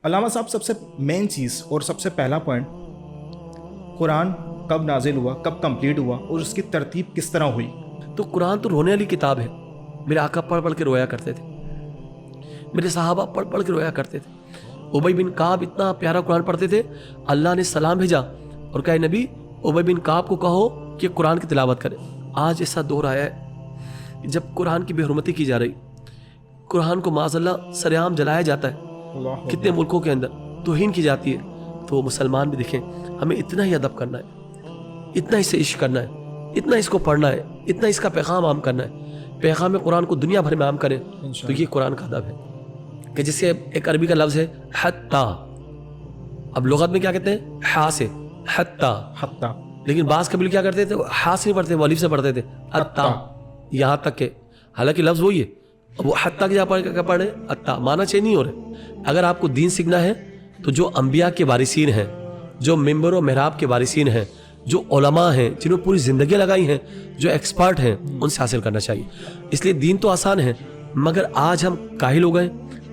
علامہ صاحب سب سے مین چیز اور سب سے پہلا پوائنٹ، قرآن کب نازل ہوا، کب کمپلیٹ ہوا اور اس کی ترتیب کس طرح ہوئی؟ تو قرآن تو رونے والی کتاب ہے. میرے آقا پڑھ پڑھ کے رویا کرتے تھے, میرے صحابہ پڑھ پڑھ کے رویا کرتے تھے. ابی بن کعب اتنا پیارا قرآن پڑھتے تھے, اللہ نے سلام بھیجا اور کہا نبی ابی بن کعب کو کہو کہ قرآن کی تلاوت کرے. آج ایسا دور آیا ہے جب قرآن کی بے حرمتی کی جا رہی, قرآن کو معاذ اللہ سر عام جلایا جاتا ہے, کتنے ملکوں کے اندر توہین کی جاتی ہے. تو مسلمان بھی دیکھیں, ہمیں اتنا ہی ادب کرنا ہے, اتنا اس سے عشق کرنا ہے, اتنا اس کو پڑھنا ہے, اتنا اس کا پیغام عام کرنا ہے. پیغام قرآن کو دنیا بھر میں عام کریں تو یہ قرآن کا ادب ہے. کہ جسے ایک عربی کا لفظ ہے حتی, اب لغت میں کیا کہتے ہیں ہا سے حتی, لیکن بعض قبیل کیا کرتے تھے ہا سے نہیں پڑھتے, وہ الف سے پڑھتے تھے حتی, یہاں تک کہ حالانکہ لفظ وہی ہے. اب وہ حتی کی جگہ پڑھے حتی, معنی چینج نہیں ہو رہے. اگر آپ کو دین سیکھنا ہے تو جو انبیاء کے وارثین ہیں, جو ممبر و محراب کے وارثین ہیں, جو علماء ہیں جنہوں نے پوری زندگی لگائی ہیں, جو ایکسپرٹ ہیں, ان سے حاصل کرنا چاہیے. اس لیے دین تو آسان ہے مگر آج ہم کاہل ہو گئے,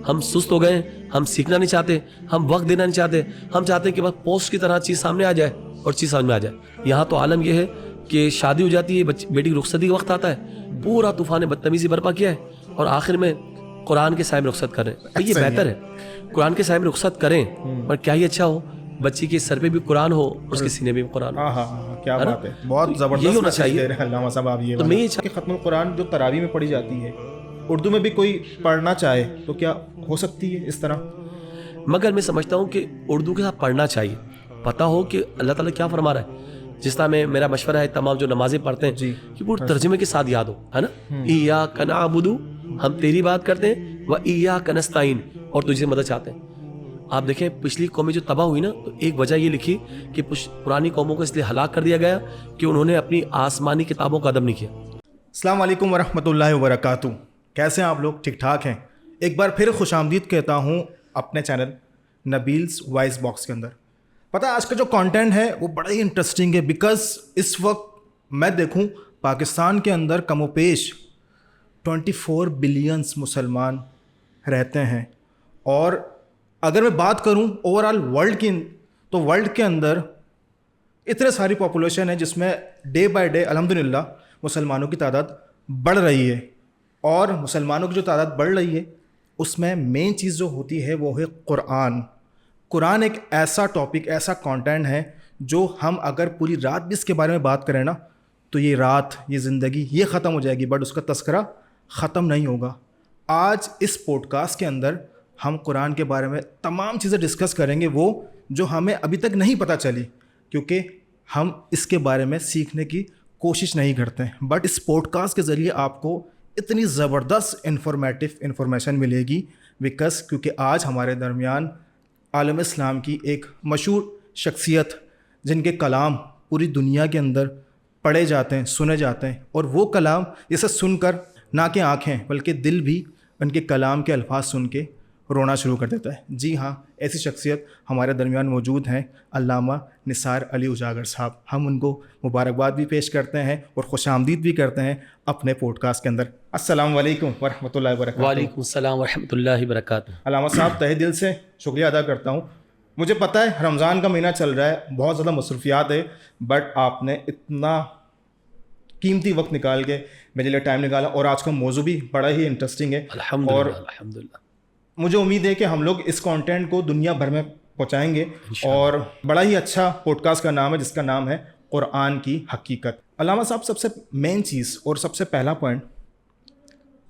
ہم سست ہو گئے, ہم سیکھنا نہیں چاہتے, ہم وقت دینا نہیں چاہتے. ہم چاہتے ہیں کہ بس پوسٹ کی طرح چیز سامنے آ جائے اور چیز سامنے آ جائے. یہاں تو عالم یہ ہے کہ شادی ہو جاتی ہے, بیٹی کی رخصتی کا وقت آتا ہے, پورا طوفان بدتمیزی برپا کیا ہے, اور آخر میں قرآن کے سائے میں رخصت کریں. یہ بہتر ہے قرآن کے سائے میں رخصت کریں, پر کیا ہی اچھا ہو بچی کے سر پہ بھی قرآن ہو اور اس کے سینے میں بھی قرآن ہو. کیا بات ہے, بہت زبردست یہی ہونا چاہیے علامہ صاحب. آپ یہ تو میں یہ کہ ختم القرآن جو تراویح میں پڑھی جاتی ہے, اردو میں بھی کوئی پڑھنا چاہے تو کیا ہو سکتی ہے اس طرح؟ مگر میں سمجھتا ہوں کہ اردو کے ساتھ پڑھنا چاہیے, پتہ ہو کہ اللہ تعالیٰ کیا فرما رہا ہے. جس طرح میں میرا مشورہ ہے تمام جو نمازیں پڑھتے ہیں کہ پورے ترجمے کے ساتھ یاد ہو, ہے نا. ایاک نعبد, ہم تیری بات کرتے ہیں, و ایاک نستعین, اور تجھ سے مدد چاہتے ہیں. آپ دیکھیں پچھلی قومیں جو تباہ ہوئی نا, تو ایک وجہ یہ لکھی کہ پرانی قوموں کو اس لیے ہلاک کر دیا گیا کہ انہوں نے اپنی آسمانی کتابوں کا ادب نہیں کیا. السلام علیکم ورحمۃ اللہ وبرکاتہ. کیسے ہیں آپ لوگ؟ ٹھیک ٹھاک ہیں؟ ایک بار پھر خوش آمدید کہتا ہوں اپنے چینل نبیلز وائس باکس کے اندر. پتہ ہے آج کا جو کانٹینٹ ہے وہ بڑا ہی انٹرسٹنگ ہے, بیکاز اس وقت میں دیکھوں پاکستان کے اندر کم و بیش 24 بلینس مسلمان رہتے ہیں, اور اگر میں بات کروں اوور آل ورلڈ کی تو ورلڈ کے اندر اتنے ساری پاپولیشن ہے جس میں ڈے بائی ڈے الحمدللہ مسلمانوں کی تعداد بڑھ رہی ہے. اور مسلمانوں کی جو تعداد بڑھ رہی ہے اس میں مین چیز جو ہوتی ہے وہ ہے قرآن. قرآن ایک ایسا ٹاپک, ایسا کانٹینٹ ہے جو ہم اگر پوری رات بھی اس کے بارے میں بات کریں نا تو یہ رات, یہ زندگی یہ ختم ہو جائے گی, بٹ اس کا تذکرہ ختم نہیں ہوگا. آج اس پوڈ کاسٹ کے اندر ہم قرآن کے بارے میں تمام چیزیں ڈسکس کریں گے, وہ جو ہمیں ابھی تک نہیں پتہ چلی, کیونکہ ہم اس کے بارے میں سیکھنے کی کوشش نہیں کرتے. بٹ اس پوڈ کاسٹ کے ذریعے آپ کو اتنی زبردست انفارمیشن ملے گی, بیکاز کیونکہ آج ہمارے درمیان عالم اسلام کی ایک مشہور شخصیت جن کے کلام پوری دنیا کے اندر پڑھے جاتے ہیں, سنے جاتے ہیں, اور وہ کلام جسے سن کر نہ کہ آنکھیں بلکہ دل بھی ان کے کلام کے الفاظ سن کے رونا شروع کر دیتا ہے. جی ہاں, ایسی شخصیت ہمارے درمیان موجود ہیں, علامہ نثار علی اجاگر صاحب. ہم ان کو مبارکباد بھی پیش کرتے ہیں اور خوش آمدید بھی کرتے ہیں اپنے پوڈ کاسٹ کے اندر. السلام علیکم ورحمۃ اللہ وبرکاتہ. وعلیکم السلام ورحمۃ اللہ وبرکاتہ. علامہ صاحب تہہ دل سے شکریہ ادا کرتا ہوں. مجھے پتہ ہے رمضان کا مہینہ چل رہا ہے, بہت زیادہ مصروفیات ہے, بٹ آپ نے اتنا قیمتی وقت نکال کے میرے لیے ٹائم نکالا, اور آج کا موضوع بھی بڑا ہی انٹرسٹنگ ہے. اور الحمدللہ مجھے امید ہے کہ ہم لوگ اس کانٹینٹ کو دنیا بھر میں پہنچائیں گے, اور بڑا ہی اچھا پوڈ کاسٹ کا نام ہے جس کا نام ہے قرآن کی حقیقت. علامہ صاحب سب سے مین چیز اور سب سے پہلا پوائنٹ,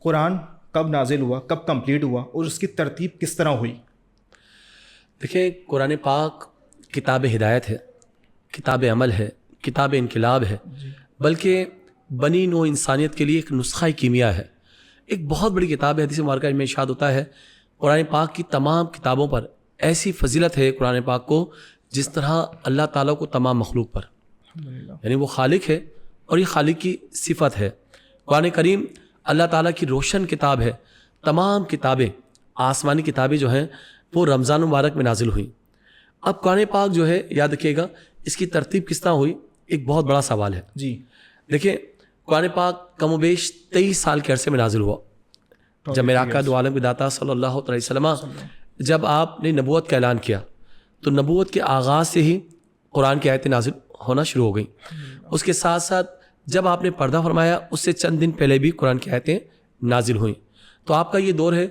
قرآن کب نازل ہوا, کب کمپلیٹ ہوا اور اس کی ترتیب کس طرح ہوئی؟ دیکھیں قرآن پاک کتاب ہدایت ہے, کتاب عمل ہے, کتاب انقلاب ہے, بلکہ بنی نوع انسانیت کے لیے ایک نسخہ کیمیا ہے. ایک بہت بڑی کتاب ہے. حدیث مبارکہ میں ارشاد ہوتا ہے قرآن پاک کی تمام کتابوں پر ایسی فضیلت ہے قرآن پاک کو جس طرح اللہ تعالیٰ کو تمام مخلوق پر, یعنی وہ خالق ہے اور یہ خالق کی صفت ہے. قرآن کریم اللہ تعالیٰ کی روشن کتاب ہے. تمام کتابیں, آسمانی کتابیں جو ہیں وہ رمضان مبارک میں نازل ہوئیں. اب قرآن پاک جو ہے یاد رکھیے گا اس کی ترتیب کس طرح ہوئی, ایک بہت بڑا سوال ہے. جی دیکھیں قرآن پاک کم و بیش 23 سال کے عرصے میں نازل ہوا. جب میرے آقا دو عالم کے داتا صلی اللہ علیہ وسلم جب آپ نے نبوت کا اعلان کیا تو نبوت کے آغاز سے ہی قرآن کی آیتیں نازل ہونا شروع ہو گئیں. اس کے ساتھ ساتھ جب آپ نے پردہ فرمایا اس سے چند دن پہلے بھی قرآن کی آیتیں نازل ہوئیں. تو آپ کا یہ دور ہے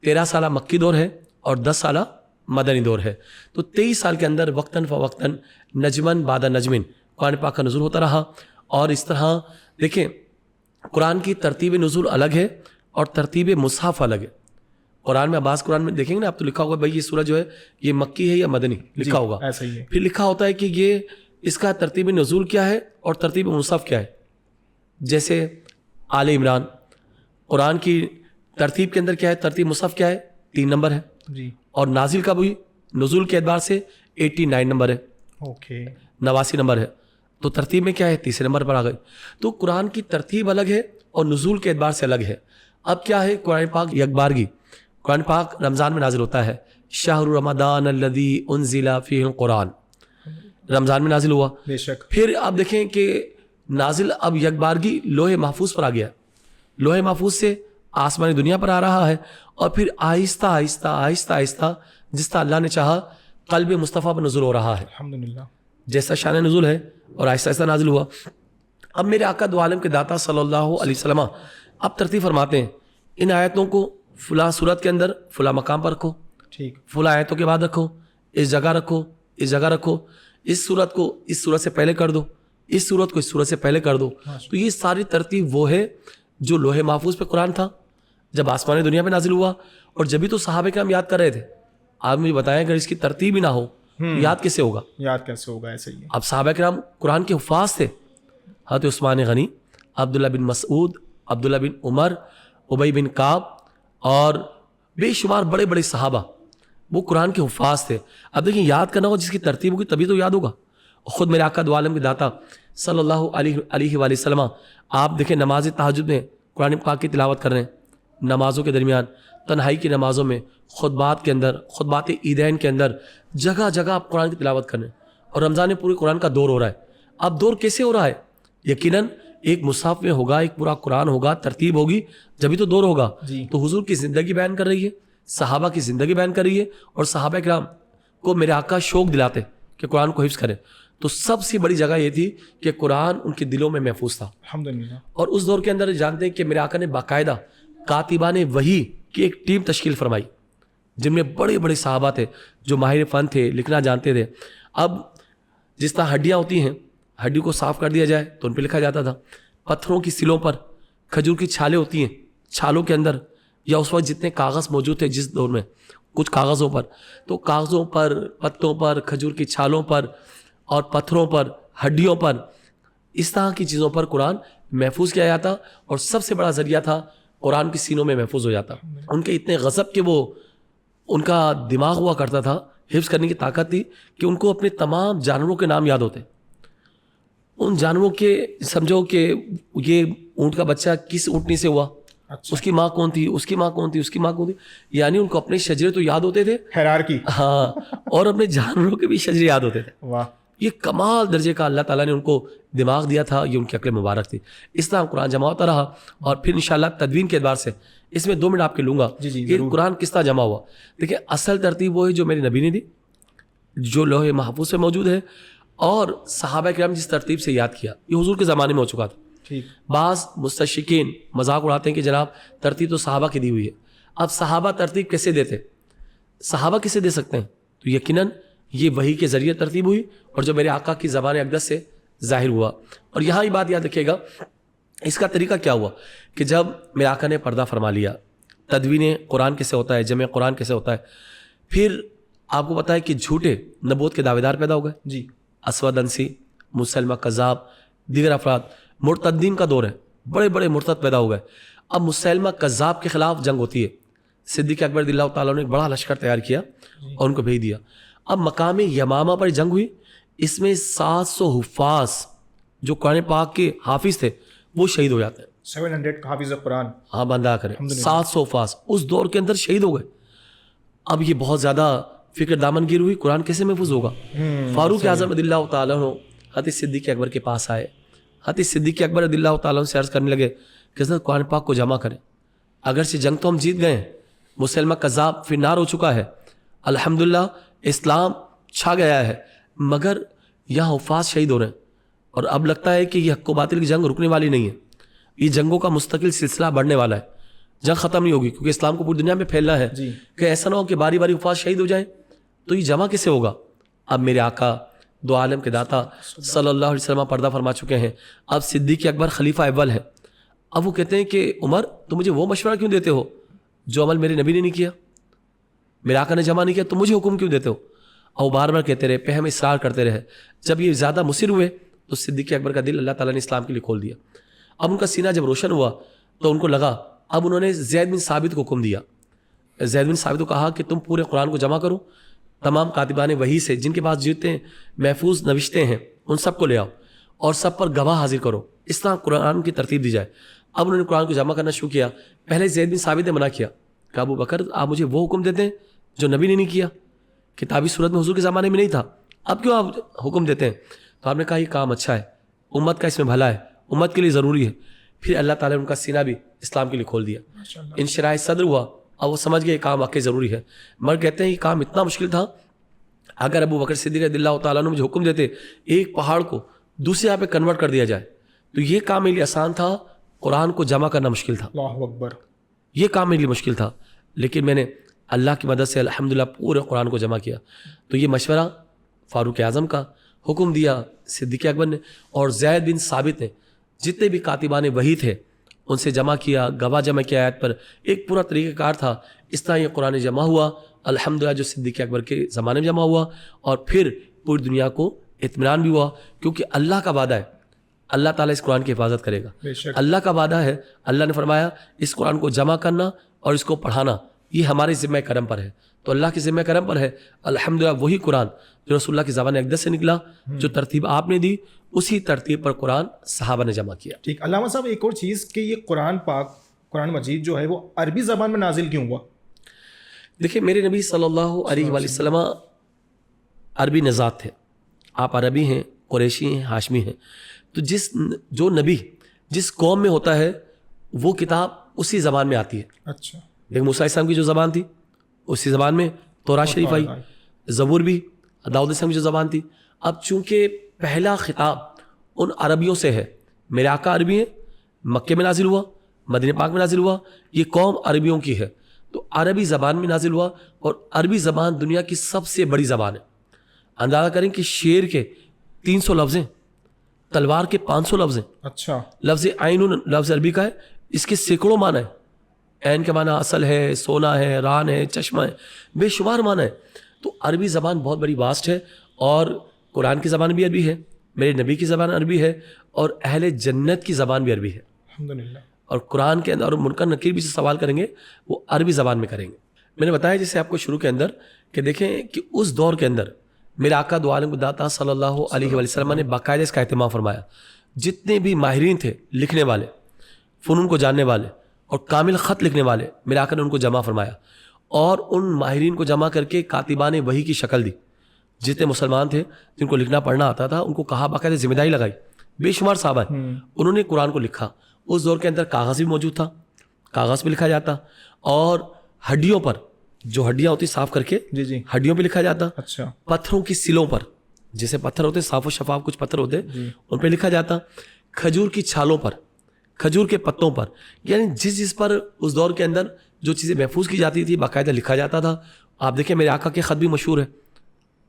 13 سالہ مکی دور ہے اور 10 سالہ مدنی دور ہے. تو 23 سال کے اندر وقتاً فوقتاً نجمن بعد نجمن قرآن پاک کا نزول ہوتا رہا. اور اس طرح دیکھیں قرآن کی ترتیب نزول الگ ہے اور ترتیب مصحف الگ ہے. قرآن میں بعض قرآن میں دیکھیں گے نا آپ تو لکھا ہوگا بھائی یہ سورہ جو ہے یہ مکی ہے یا مدنی لکھا ہوگا. ایسا ہی ہے. پھر لکھا ہوتا ہے کہ یہ اس کا ترتیب نزول کیا ہے اور ترتیب مصحف کیا ہے. جیسے آل عمران قرآن کی ترتیب کے اندر کیا ہے, ترتیب مصحف کیا ہے 3 نمبر ہے جی. اور نازل کا بھی نزول کے اعتبار سے 89 نمبر ہے, اوکے 89 نمبر ہے. تو ترتیب میں کیا ہے 3 نمبر پر آ گئے. تو قرآن کی ترتیب الگ ہے اور نزول کے اعتبار سے الگ ہے. اب کیا ہے قرآن پاک یکبارگی. قرآن پاک رمضان میں نازل ہوتا ہے, شہر رمضان الذی انزل فیہ القرآن, رمضان میں نازل ہوا. بے شک. پھر آپ دیکھیں کہ نازل اب یکبارگی لوح محفوظ پر آ گیا. لوح محفوظ سے آسمانی دنیا پر آ رہا ہے اور پھر آہستہ آہستہ آہستہ آہستہ جس طرح اللہ نے چاہا قلب مصطفیٰ پر نزول ہو رہا ہے. الحمدللہ. جیسا شان نزول ہے اور آہستہ آہستہ نازل ہوا. اب میرے آقا دو عالم کے داتا صلی اللہ علیہ وسلم اب ترتیب فرماتے ہیں ان آیتوں کو فلاں صورت کے اندر فلاں مقام پر رکھو, ٹھیک, فلاں آیتوں کے بعد رکھو, اس جگہ رکھو, اس جگہ رکھو, اس صورت کو اس صورت سے پہلے کر دو, اس صورت کو اس صورت سے پہلے کر دو. تو یہ ساری ترتیب وہ ہے جو لوح محفوظ پہ قرآن تھا جب آسمانی دنیا پہ نازل ہوا. اور جبھی تو صحابہ کرام یاد کر رہے تھے. آپ مجھے بتائیں اگر اس کی ترتیب ہی نہ ہو یاد کیسے ہوگا؟ یاد کیسے ہوگا؟ ایسے ہی ہے. اب صحابہ کرام قرآن کے حفاظ تھے. حضرت عثمان غنی, عبداللہ بن مسعود, عبداللہ بن عمر, ابی بن کعب اور بے شمار بڑے بڑے صحابہ وہ قرآن کے حفاظ تھے. اب دیکھیں یاد کرنا ہوگا جس کی ترتیب ہوگی تبھی تو یاد ہوگا. خود میرے آقا دو عالم کے داتا صلی اللہ علیہ وآلہ وسلم آپ دیکھیں نماز تہجد میں قرآن پاک کی تلاوت کر رہے ہیں, نمازوں کے درمیان, تنہائی کی نمازوں میں, خطبات کے اندر, خطبات عیدین کے اندر جگہ جگہ آپ قرآن کی تلاوت کر رہے ہیں. اور رمضان میں پورے قرآن کا دور ہو رہا ہے. اب دور کیسے ہو رہا ہے؟ یقیناً ایک مصحف میں ہوگا, ایک پورا قرآن ہوگا, ترتیب ہوگی جبھی تو دور ہوگا. تو حضور کی زندگی بیان کر رہی ہے, صحابہ کی زندگی بیان کر رہی ہے اور صحابہ کرام کو میرے آقا شوق دلاتے کہ قرآن کو حفظ کریں. تو سب سے بڑی جگہ یہ تھی کہ قرآن ان کے دلوں میں محفوظ تھا. الحمدللہ. اور اس دور کے اندر جانتے ہیں کہ میرے آقا نے باقاعدہ کاتبان وحی کی ایک ٹیم تشکیل فرمائی جن میں بڑے بڑے صحابہ تھے جو ماہر فن تھے, لکھنا جانتے تھے. اب جس طرح ہڈیاں ہوتی ہیں, ہڈی کو صاف کر دیا جائے تو ان پہ لکھا جاتا تھا. پتھروں کی سلوں پر کھجور کی چھالیں ہوتی ہیں, چھالوں کے اندر یا اس وقت جتنے کاغذ موجود تھے جس دور میں کچھ کاغذوں پر, تو کاغذوں پر, پتوں پر, کھجور کی چھالوں پر اور پتھروں پر, ہڈیوں پر, اس طرح کی چیزوں پر قرآن محفوظ کیا جاتا. اور سب سے بڑا ذریعہ تھا قرآن کی سینوں میں محفوظ ہو جاتا. ان کے اتنے غضب کہ وہ ان کا دماغ ہوا کرتا تھا, حفظ کرنے کی طاقت تھی کہ ان کو اپنے تمام جانوروں کے نام یاد ہوتے. ان جانوروں کے سمجھو کہ یہ اونٹ کا بچہ کس اونٹنی سے ہوا, اس کی ماں کون تھی, اس کی ماں کون تھی, اس کی ماں کون تھی, یعنی ان کو اپنے شجرے تو یاد ہوتے تھے, ہیرارکی, ہاں, اور اپنے جانوروں کے بھی شجرے یاد ہوتے تھے. واہ, یہ کمال درجے کا اللہ تعالیٰ نے ان کو دماغ دیا تھا, یہ ان کی عقل مبارک تھی. اس طرح قرآن جمع ہوتا رہا. اور پھر انشاءاللہ تدوین کے اعتبار سے اس میں 2 منٹ آپ کے لوں گا کہ قرآن کس طرح جمع ہوا. دیکھیں اصل ترتیب وہ ہے جو میرے نبی نے دی, جو لوح محفوظ میں موجود ہے, اور صحابہ کرام جس ترتیب سے یاد کیا یہ حضور کے زمانے میں ہو چکا تھا. بعض مستشرقین مذاق اڑاتے ہیں کہ جناب ترتیب تو صحابہ کی دی ہوئی ہے. اب صحابہ ترتیب کیسے دیتے؟ صحابہ کیسے دے سکتے ہیں؟ تو یقیناً یہ وحی کے ذریعے ترتیب ہوئی اور جو میرے آقا کی زبان اقدس سے ظاہر ہوا. اور یہاں یہ بات یاد رکھیے گا اس کا طریقہ کیا ہوا کہ جب میرے آقا نے پردہ فرما لیا, تدوین قرآن کیسے ہوتا ہے, جمع قرآن کیسے ہوتا ہے, پھر آپ کو پتا ہے کہ جھوٹے نبوت کے دعوے دار پیدا ہو گئے. جی, اسود انسی, مسلمہ کذاب, دیگر افراد, مرتدین کا دور ہے, بڑے بڑے مرتد پیدا ہو گئے. اب مسلمہ کذاب کے خلاف جنگ ہوتی ہے. صدیق اکبر رضی اللہ تعالیٰ نے ایک بڑا لشکر تیار کیا اور ان کو بھیج دیا. اب مقام یمامہ پر جنگ ہوئی, اس میں 700 حفاظ جو قرآن پاک کے حافظ تھے وہ شہید ہو جاتے ہیں. 700 حافظ قرآن, ہاں بندہ کرے, 700 حفاظ اس دور کے اندر شہید ہو گئے. اب یہ بہت زیادہ فکر دامن گیر ہوئی, قرآن کیسے محفوظ ہوگا؟ فاروق اعظم رضی اللہ تعالیٰ عنہ حضرت صدیق اکبر کے پاس آئے. حضرت صدیق اکبر رضی اللہ تعالیٰ عنہ سے عرض کرنے لگے کہ حضرت قرآن پاک کو جمع کریں, اگرچہ جنگ تو ہم جیت گئے ہیں, مسلمہ کذاب فی النار ہو چکا ہے, الحمدللہ اسلام چھا گیا ہے، مگر یہاں حفاظ شہید ہو رہے ہیں، اور اب لگتا ہے کہ یہ حق و باطل کی جنگ رکنے والی نہیں ہے، یہ جنگوں کا مستقل سلسلہ بڑھنے والا ہے، جنگ ختم نہیں ہوگی، کیونکہ اسلام کو پوری دنیا میں پھیلنا ہے. کہ ایسا نہ ہو کہ باری باری حفاظ شہید ہو جائیں، تو یہ جمع کیسے ہوگا؟ اب میرے آقا دو عالم کے داتا صلی اللہ علیہ وسلم پردہ فرما چکے ہیں، اب صدیق اکبر خلیفہ اول ہے. اب وہ کہتے ہیں کہ عمر تم مجھے وہ مشورہ کیوں دیتے ہو جو عمل میرے نبی نے نہیں کیا، میرے آقا نے جمع نہیں کیا، تم مجھے حکم کیوں دیتے ہو؟ اور وہ بار بار کہتے رہے، پہ ہم اصرار کرتے رہے. جب یہ زیادہ مصر ہوئے تو صدیق اکبر کا دل اللہ تعالیٰ نے اسلام کے لیے کھول دیا. اب ان کا سینہ جب روشن ہوا تو ان کو لگا، اب انہوں نے زید بن ثابت کو حکم دیا. زید بن ثابت کو کہا کہ تم پورے قرآن کو جمع کرو، تمام کاتبان وحی سے جن کے پاس جتنے محفوظ نوشتے ہیں ان سب کو لے آؤ، اور سب پر گواہ حاضر کرو، اس طرح قرآن کی ترتیب دی جائے. اب انہوں نے قرآن کو جمع کرنا شروع کیا. پہلے زید بن ثابت نے منع کیا کہ ابو بکر آپ مجھے وہ حکم دیتے ہیں جو نبی نے نہیں کیا، کتابی صورت میں حضور کے زمانے میں نہیں تھا، اب کیوں آپ حکم دیتے ہیں؟ تو آپ نے کہا یہ کام اچھا ہے، امت کا اس میں بھلا ہے، امت کے لیے ضروری ہے. پھر اللہ تعالیٰ نے ان کا سینہ بھی اسلام کے لیے کھول دیا، انشراح صدر ہوا، اور وہ سمجھ گئے یہ کام واقعی ضروری ہے. مگر کہتے ہیں یہ کام اتنا مشکل تھا، اگر ابو بکر صدیق رضی اللہ تعالیٰ نے مجھے حکم دیتے ایک پہاڑ کو دوسرے جگہ پہ کنورٹ کر دیا جائے تو یہ کام میرے لیے آسان تھا، قرآن کو جمع کرنا مشکل تھا. اللہ اکبر. یہ کام میرے لیے مشکل تھا، لیکن میں نے اللہ کی مدد سے الحمدللہ پورے قرآن کو جمع کیا. تو یہ مشورہ فاروق اعظم کا، حکم دیا صدیق اکبر نے، اور زید بن ثابت نے جتنے بھی کاتبان وحی تھے ان سے جمع کیا، گواہ جمع کیا آیت پر. ایک پورا طریقہ کار تھا. اس طرح یہ قرآن جمع ہوا الحمدللہ، جو صدیق اکبر کے زمانے میں جمع ہوا، اور پھر پوری دنیا کو اطمینان بھی ہوا، کیونکہ اللہ کا وعدہ ہے اللہ تعالیٰ اس قرآن کی حفاظت کرے گا. اللہ کا وعدہ ہے، اللہ نے فرمایا اس قرآن کو جمع کرنا اور اس کو پڑھانا یہ ہمارے ذمہ کرم پر ہے. تو اللہ کے ذمہ کرم پر ہے الحمدللہ وہی قرآن جو رسول اللہ کی زبان اقدس سے نکلا، جو ترتیب آپ نے دی اسی ترتیب پر قرآن صحابہ نے جمع کیا. ٹھیک. علامہ صاحب ایک اور چیز کہ یہ قرآن پاک، قرآن مجید جو ہے وہ عربی زبان میں نازل کیوں ہوا؟ دیکھیں میرے نبی صلی اللہ علیہ وآلہ وسلم عربی نژاد تھے، آپ عربی ہیں، قریشی ہیں، ہاشمی ہیں. تو جو نبی جس قوم میں ہوتا ہے وہ کتاب اسی زبان میں آتی ہے. اچھا. لیکن موسیٰ علیہ السلام کی جو زبان تھی اسی زبان میں تورات شریف آئی، زبور بھی داؤد علیہ السلام کی جو زبان تھی. اب چونکہ پہلا خطاب ان عربیوں سے ہے، میرے آقا عربی ہیں، مکے میں نازل ہوا، مدینہ پاک میں نازل ہوا، یہ قوم عربیوں کی ہے تو عربی زبان میں نازل ہوا. اور عربی زبان دنیا کی سب سے بڑی زبان ہے. اندازہ کریں کہ شیر کے 300 لفظ ہیں، تلوار کے 500 لفظ ہیں. اچھا. لفظ عین لفظ عربی کا ہے، اس کے سینکڑوں معنی ہیں. عین کا معنی اصل ہے، سونا ہے، ران ہے، چشمہ ہے، بے شمار معنی ہے. تو عربی زبان بہت بڑی واسٹ ہے، اور قرآن کی زبان بھی عربی ہے، میرے نبی کی زبان عربی ہے، اور اہل جنت کی زبان بھی عربی ہے. الحمدللہ. اور قرآن کے اندر اور منکر نکیر بھی سے سوال کریں گے وہ عربی زبان میں کریں گے. میں نے بتایا جیسے آپ کو شروع کے اندر کہ دیکھیں کہ اس دور کے اندر میرے آقا دو عالم داتا صلی اللہ علیہ وآلہ وسلم نے باقاعدہ اس کا اہتمام فرمایا. جتنے بھی ماہرین تھے، لکھنے والے، فنون کو جاننے والے اور کامل خط لکھنے والے، میرے آقا نے ان کو جمع فرمایا، اور ان ماہرین کو جمع کر کے کاتبان وحی کی شکل دی. جتنے مسلمان تھے جن کو لکھنا پڑھنا آتا تھا ان کو کہا، باقاعدہ ذمہ داری لگائی. بے شمار صحابہ ہیں، انہوں نے قرآن کو لکھا. اس دور کے اندر کاغذ بھی موجود تھا، کاغذ پہ لکھا جاتا، اور ہڈیوں پر، جو ہڈیاں ہوتی صاف کر کے جی ہڈیوں پہ لکھا جاتا. اچھا. پتھروں کی سلوں پر، جیسے پتھر ہوتے صاف و شفاف کچھ پتھر ہوتے ان پہ لکھا جاتا. کھجور کی چھالوں پر، کھجور کے پتوں پر، یعنی جس پر اس دور کے اندر جو چیزیں محفوظ کی جاتی تھی باقاعدہ لکھا جاتا تھا. آپ دیکھیں میرے آقا کے خط بھی مشہور ہے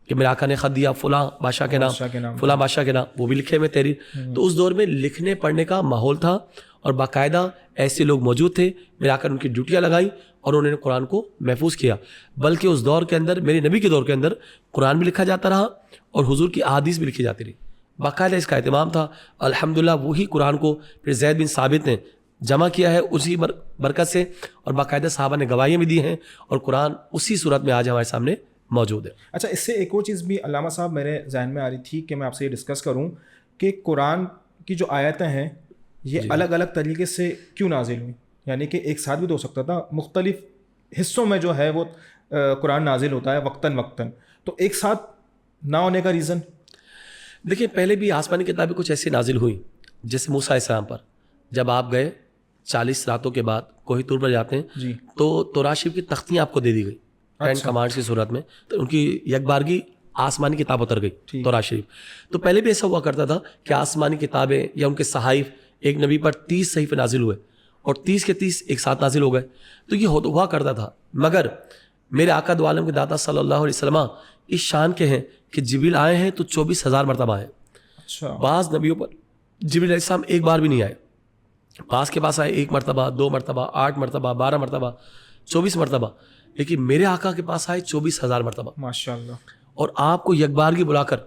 کہ میرے آقا نے خط دیا فلاں بادشاہ کے نام، فلاں بادشاہ کے نام، وہ بھی لکھے ہوئے تحریر. تو اس دور میں لکھنے پڑھنے کا ماحول تھا، اور باقاعدہ ایسے لوگ موجود تھے. میرے آقا نے ان کی ڈیوٹیاں لگائیں اور انہوں نے قرآن کو محفوظ کیا. بلکہ اس دور کے اندر، میرے نبی کے دور کے اندر، قرآن بھی لکھا جاتا رہا اور حضور کی احادیث بھی لکھی جاتی رہی. باقاعدہ اس کا اہتمام تھا. الحمدللہ وہی قرآن کو پھر زید بن ثابت نے جمع کیا ہے اسی برکت سے، اور باقاعدہ صحابہ نے گواہیاں بھی دی ہیں، اور قرآن اسی صورت میں آج ہمارے سامنے موجود ہے. اچھا. اس سے ایک اور چیز بھی علامہ صاحب میرے ذہن میں آ رہی تھی کہ میں آپ سے یہ ڈسکس کروں کہ قرآن کی جو آیتیں ہیں یہ الگ الگ طریقے سے کیوں نازل ہوئی؟ یعنی کہ ایک ساتھ بھی تو ہو سکتا تھا، مختلف حصوں میں جو ہے وہ قرآن نازل ہوتا ہے وقتاً وقتاً، تو ایک ساتھ نہ ہونے کا ریزن؟ دیکھیں پہلے بھی آسمانی کتابیں کچھ ایسی نازل ہوئیں، جیسے موسیٰ علیہ السلام پر جب آپ گئے 40 راتوں کے بعد کوہ طور پر جاتے ہیں تو تورات شریف کی تختیاں آپ کو دے دی گئی. ٹین کمانڈس کی صورت میں. تو ان کی یکبارگی آسمانی کتاب اتر گئی تورات شریف. تو پہلے بھی ایسا ہوا کرتا تھا کہ آسمانی کتابیں یا ان کے صحائف ایک نبی پر 30 صحیفے نازل ہوئے اور 30 کے 30 ایک ساتھ نازل ہو گئے. تو یہ ہوا کرتا تھا. مگر میرے آقا دو عالم کے داتا صلی اللہ علیہ وسلم اس شان کے ہیں کہ جبریل آئے ہیں تو 24,000 مرتبہ آئے. اچھا. بعض نبیوں پر جبریل علیہ السلام ایک بار بھی نہیں آئے. بعض کے پاس آئے 1 مرتبہ 2 مرتبہ 8 مرتبہ 12 مرتبہ 24 مرتبہ. لیکن میرے آقا کے پاس آئے 24,000 مرتبہ. ماشاء اللہ. اور آپ کو یکبارگی بلا کر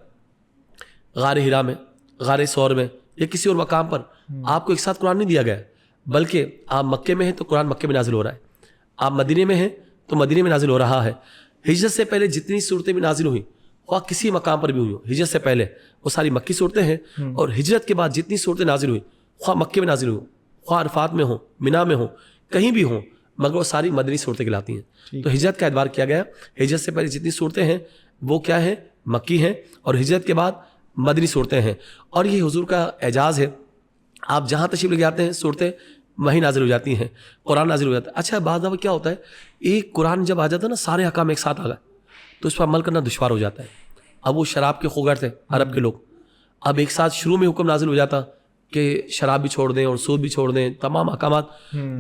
غار ہرا میں، غار ثور میں یا کسی اور مقام پر آپ کو ایک ساتھ قرآن نہیں دیا گیا، بلکہ آپ مکے میں ہیں تو قرآن مکے میں نازل ہو رہا ہے، آپ مدینے میں ہیں تو مدینے میں نازل ہو رہا ہے. ہجرت سے پہلے جتنی صورتیں بھی نازل ہوئیں خواہ کسی مقام پر بھی ہوئی ہوں ہجرت سے پہلے، وہ ساری مکی صورتیں ہیں. اور ہجرت کے بعد جتنی صورتیں نازل ہوئیں خواہ مکے میں نازل ہوئیں، خواہ عرفات میں ہوں، منا میں ہوں، کہیں بھی ہوں، مگر وہ ساری مدنی صورتیں کہلاتی ہیں. تو ہجرت کا اعتبار کیا گیا. ہجرت سے پہلے جتنی صورتیں ہیں وہ کیا ہیں؟ مکی ہیں، اور ہجرت کے بعد مدنی صورتیں ہیں. اور یہ حضور کا اعجاز ہے، آپ جہاں تشریف لے جاتے ہیں صورتیں وہیں نازل ہو جاتی ہیں، قرآن نازل ہو جاتا ہے. اچھا بعض دفعہ کیا ہوتا ہے، ایک قرآن جب آ جاتا ہے نا، سارے احکام ایک ساتھ آ گئے تو اس پر عمل کرنا دشوار ہو جاتا ہے. اب وہ شراب کے خوگر تھے عرب کے لوگ، اب ایک ساتھ شروع میں حکم نازل ہو جاتا کہ شراب بھی چھوڑ دیں اور سود بھی چھوڑ دیں، تمام احکامات،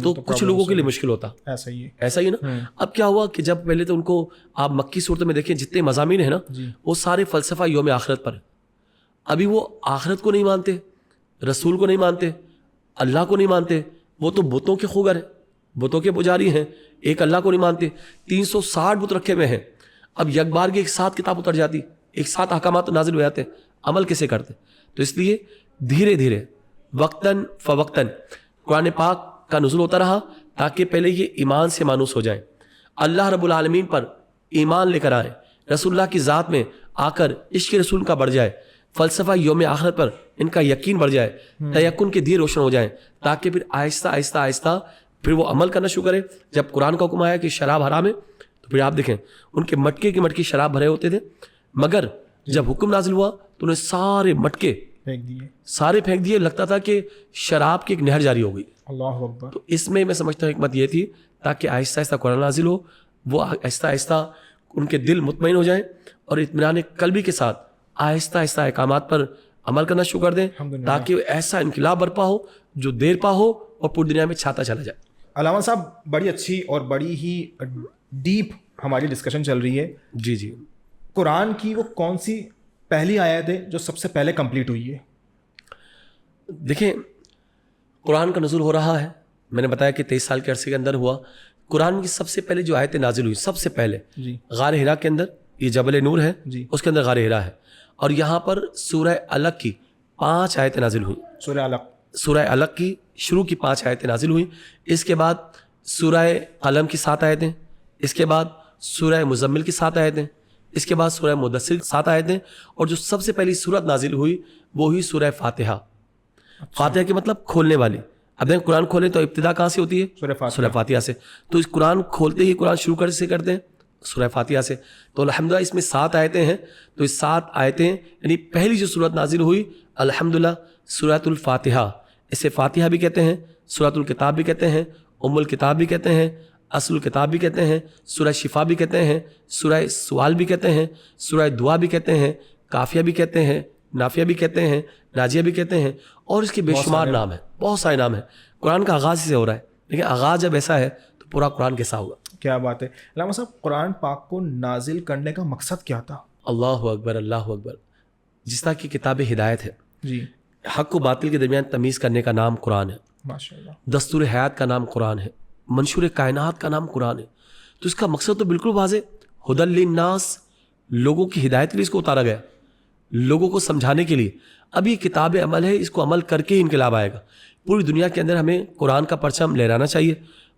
تو کچھ لوگوں کے لیے مشکل ہوتا. ایسا ہی نا. اب کیا ہوا کہ جب پہلے تو ان کو آپ مکی صورت میں دیکھیں جتنے مضامین ہیں نا وہ سارے فلسفہ یوم آخرت پر. ابھی وہ آخرت کو نہیں مانتے، رسول کو نہیں مانتے، اللہ کو نہیں مانتے، وہ تو بتوں کے خوگر ہیں، بتوں کے پجاری ہیں. ایک اللہ کو نہیں مانتے، 360 بت رکھے ہوئے ہیں. اب یک بار کی ایک ساتھ کتاب اتر جاتی، ایک ساتھ احکامات نازل ہو جاتے، عمل کیسے کرتے؟ تو اس لیے دھیرے دھیرے وقتاً فوقتاً قرآن پاک کا نزول ہوتا رہا تاکہ پہلے یہ ایمان سے مانوس ہو جائیں، اللہ رب العالمین پر ایمان لے کر آئیں، رسول اللہ کی ذات میں آ کر عشق رسول کا بڑھ جائے، فلسفہ یوم آخرت پر ان کا یقین بڑھ جائے، تیقن کے دیے روشن ہو جائیں، تاکہ پھر آہستہ آہستہ آہستہ پھر وہ عمل کرنا شروع کرے. جب قرآن کا حکم آیا کہ شراب حرام ہے تو پھر آپ دیکھیں ان کے مٹکے کی مٹکی شراب بھرے ہوتے تھے، مگر جب حکم نازل ہوا تو انہیں سارے مٹکے پھینک دیے. لگتا تھا کہ شراب کی ایک نہر جاری ہو گئی. اللہ اکبر. تو اس میں سمجھتا ہوں حکمت یہ تھی تاکہ آہستہ آہستہ قرآن نازل ہو، وہ آہستہ آہستہ ان کے دل مطمئن ہو جائیں اور اطمینان قلبی کے ساتھ آہستہ آہستہ احکامات پر عمل کرنا شروع کر دیں، تاکہ ایسا انقلاب برپا ہو جو دیر پا ہو اور پوری دنیا میں چھاتا چلا جائے. علامہ صاحب بڑی اچھی اور بڑی ہی ڈیپ ہماری ڈسکشن چل رہی ہے. جی قرآن کی وہ کون سی پہلی آیت ہے جو سب سے پہلے کمپلیٹ ہوئی ہے؟ دیکھیں قرآن کا نزول ہو رہا ہے، میں نے بتایا کہ 23 سال کے عرصے کے اندر ہوا. قرآن کی سب سے پہلے جو آیتیں نازل ہوئی سب سے پہلے غار ہرا کے اندر، یہ جبل نور ہے اس کے اندر غار ہرا ہے، اور یہاں پر سورہ علق کی 5 آیتیں نازل ہوئیں. سورہ علق کی شروع کی 5 آیتیں نازل ہوئیں. اس کے بعد سورہ قلم کی 7 آیتیں، اس کے بعد سورہ مزمل کی 7 آیتیں، اس کے بعد سورہ مدثر 7 آیتیں، اور جو سب سے پہلی سورت نازل ہوئی وہی سورہ فاتحہ. فاتحہ کے مطلب کھولنے والی. اب دیکھیں قرآن کھولیں تو ابتدا کہاں سے ہوتی ہے؟ سورہ فاتحہ سے. تو اس قرآن کھولتے ہی قرآن شروع سے کرتے ہیں سورہ فاتحہ سے. تو الحمدللہ اس میں 7 آیتیں ہیں. تو اس 7 آیتیں یعنی پہلی جو سورت نازل ہوئی الحمدللہ سورۃ الفاتحہ. اسے فاتحہ بھی کہتے ہیں، سورۃ الکتاب بھی کہتے ہیں، ام الکتاب بھی کہتے ہیں، اصل الکتاب بھی کہتے ہیں، سورہ شفا بھی کہتے ہیں، سورہ سوال بھی کہتے ہیں، سورہ دعا بھی کہتے ہیں، کافیہ بھی کہتے ہیں، نافیہ بھی کہتے ہیں، ناجیہ بھی کہتے ہیں، اور اس کے بے شمار نام ہیں، بہت سارے نام ہیں. قرآن کا آغاز سے ہو رہا ہے، لیکن آغاز جب ایسا ہے تو پورا قرآن کیسا ہوگا؟ کیا بات ہے. علامہ صاحب قرآن پاک کو نازل کرنے کا مقصد کیا تھا؟ اللہ اکبر اللہ اکبر. جس طرح کی کتاب ہدایت ہے، جی، حق و باطل کے درمیان تمیز کرنے کا نام قرآن ہے، ماشاءاللہ. دستور حیات کا نام قرآن ہے، منشور کائنات کا نام قرآن ہے. تو اس کا مقصد تو بالکل واضح، ہدی للناس، لوگوں کی ہدایت کے لیے اس کو اتارا گیا، لوگوں کو سمجھانے کے لیے. اب یہ کتاب عمل ہے، اس کو عمل کر کے ہی انقلاب آئے گا. پوری دنیا کے اندر ہمیں قرآن کا پرچم لہرانا چاہیے،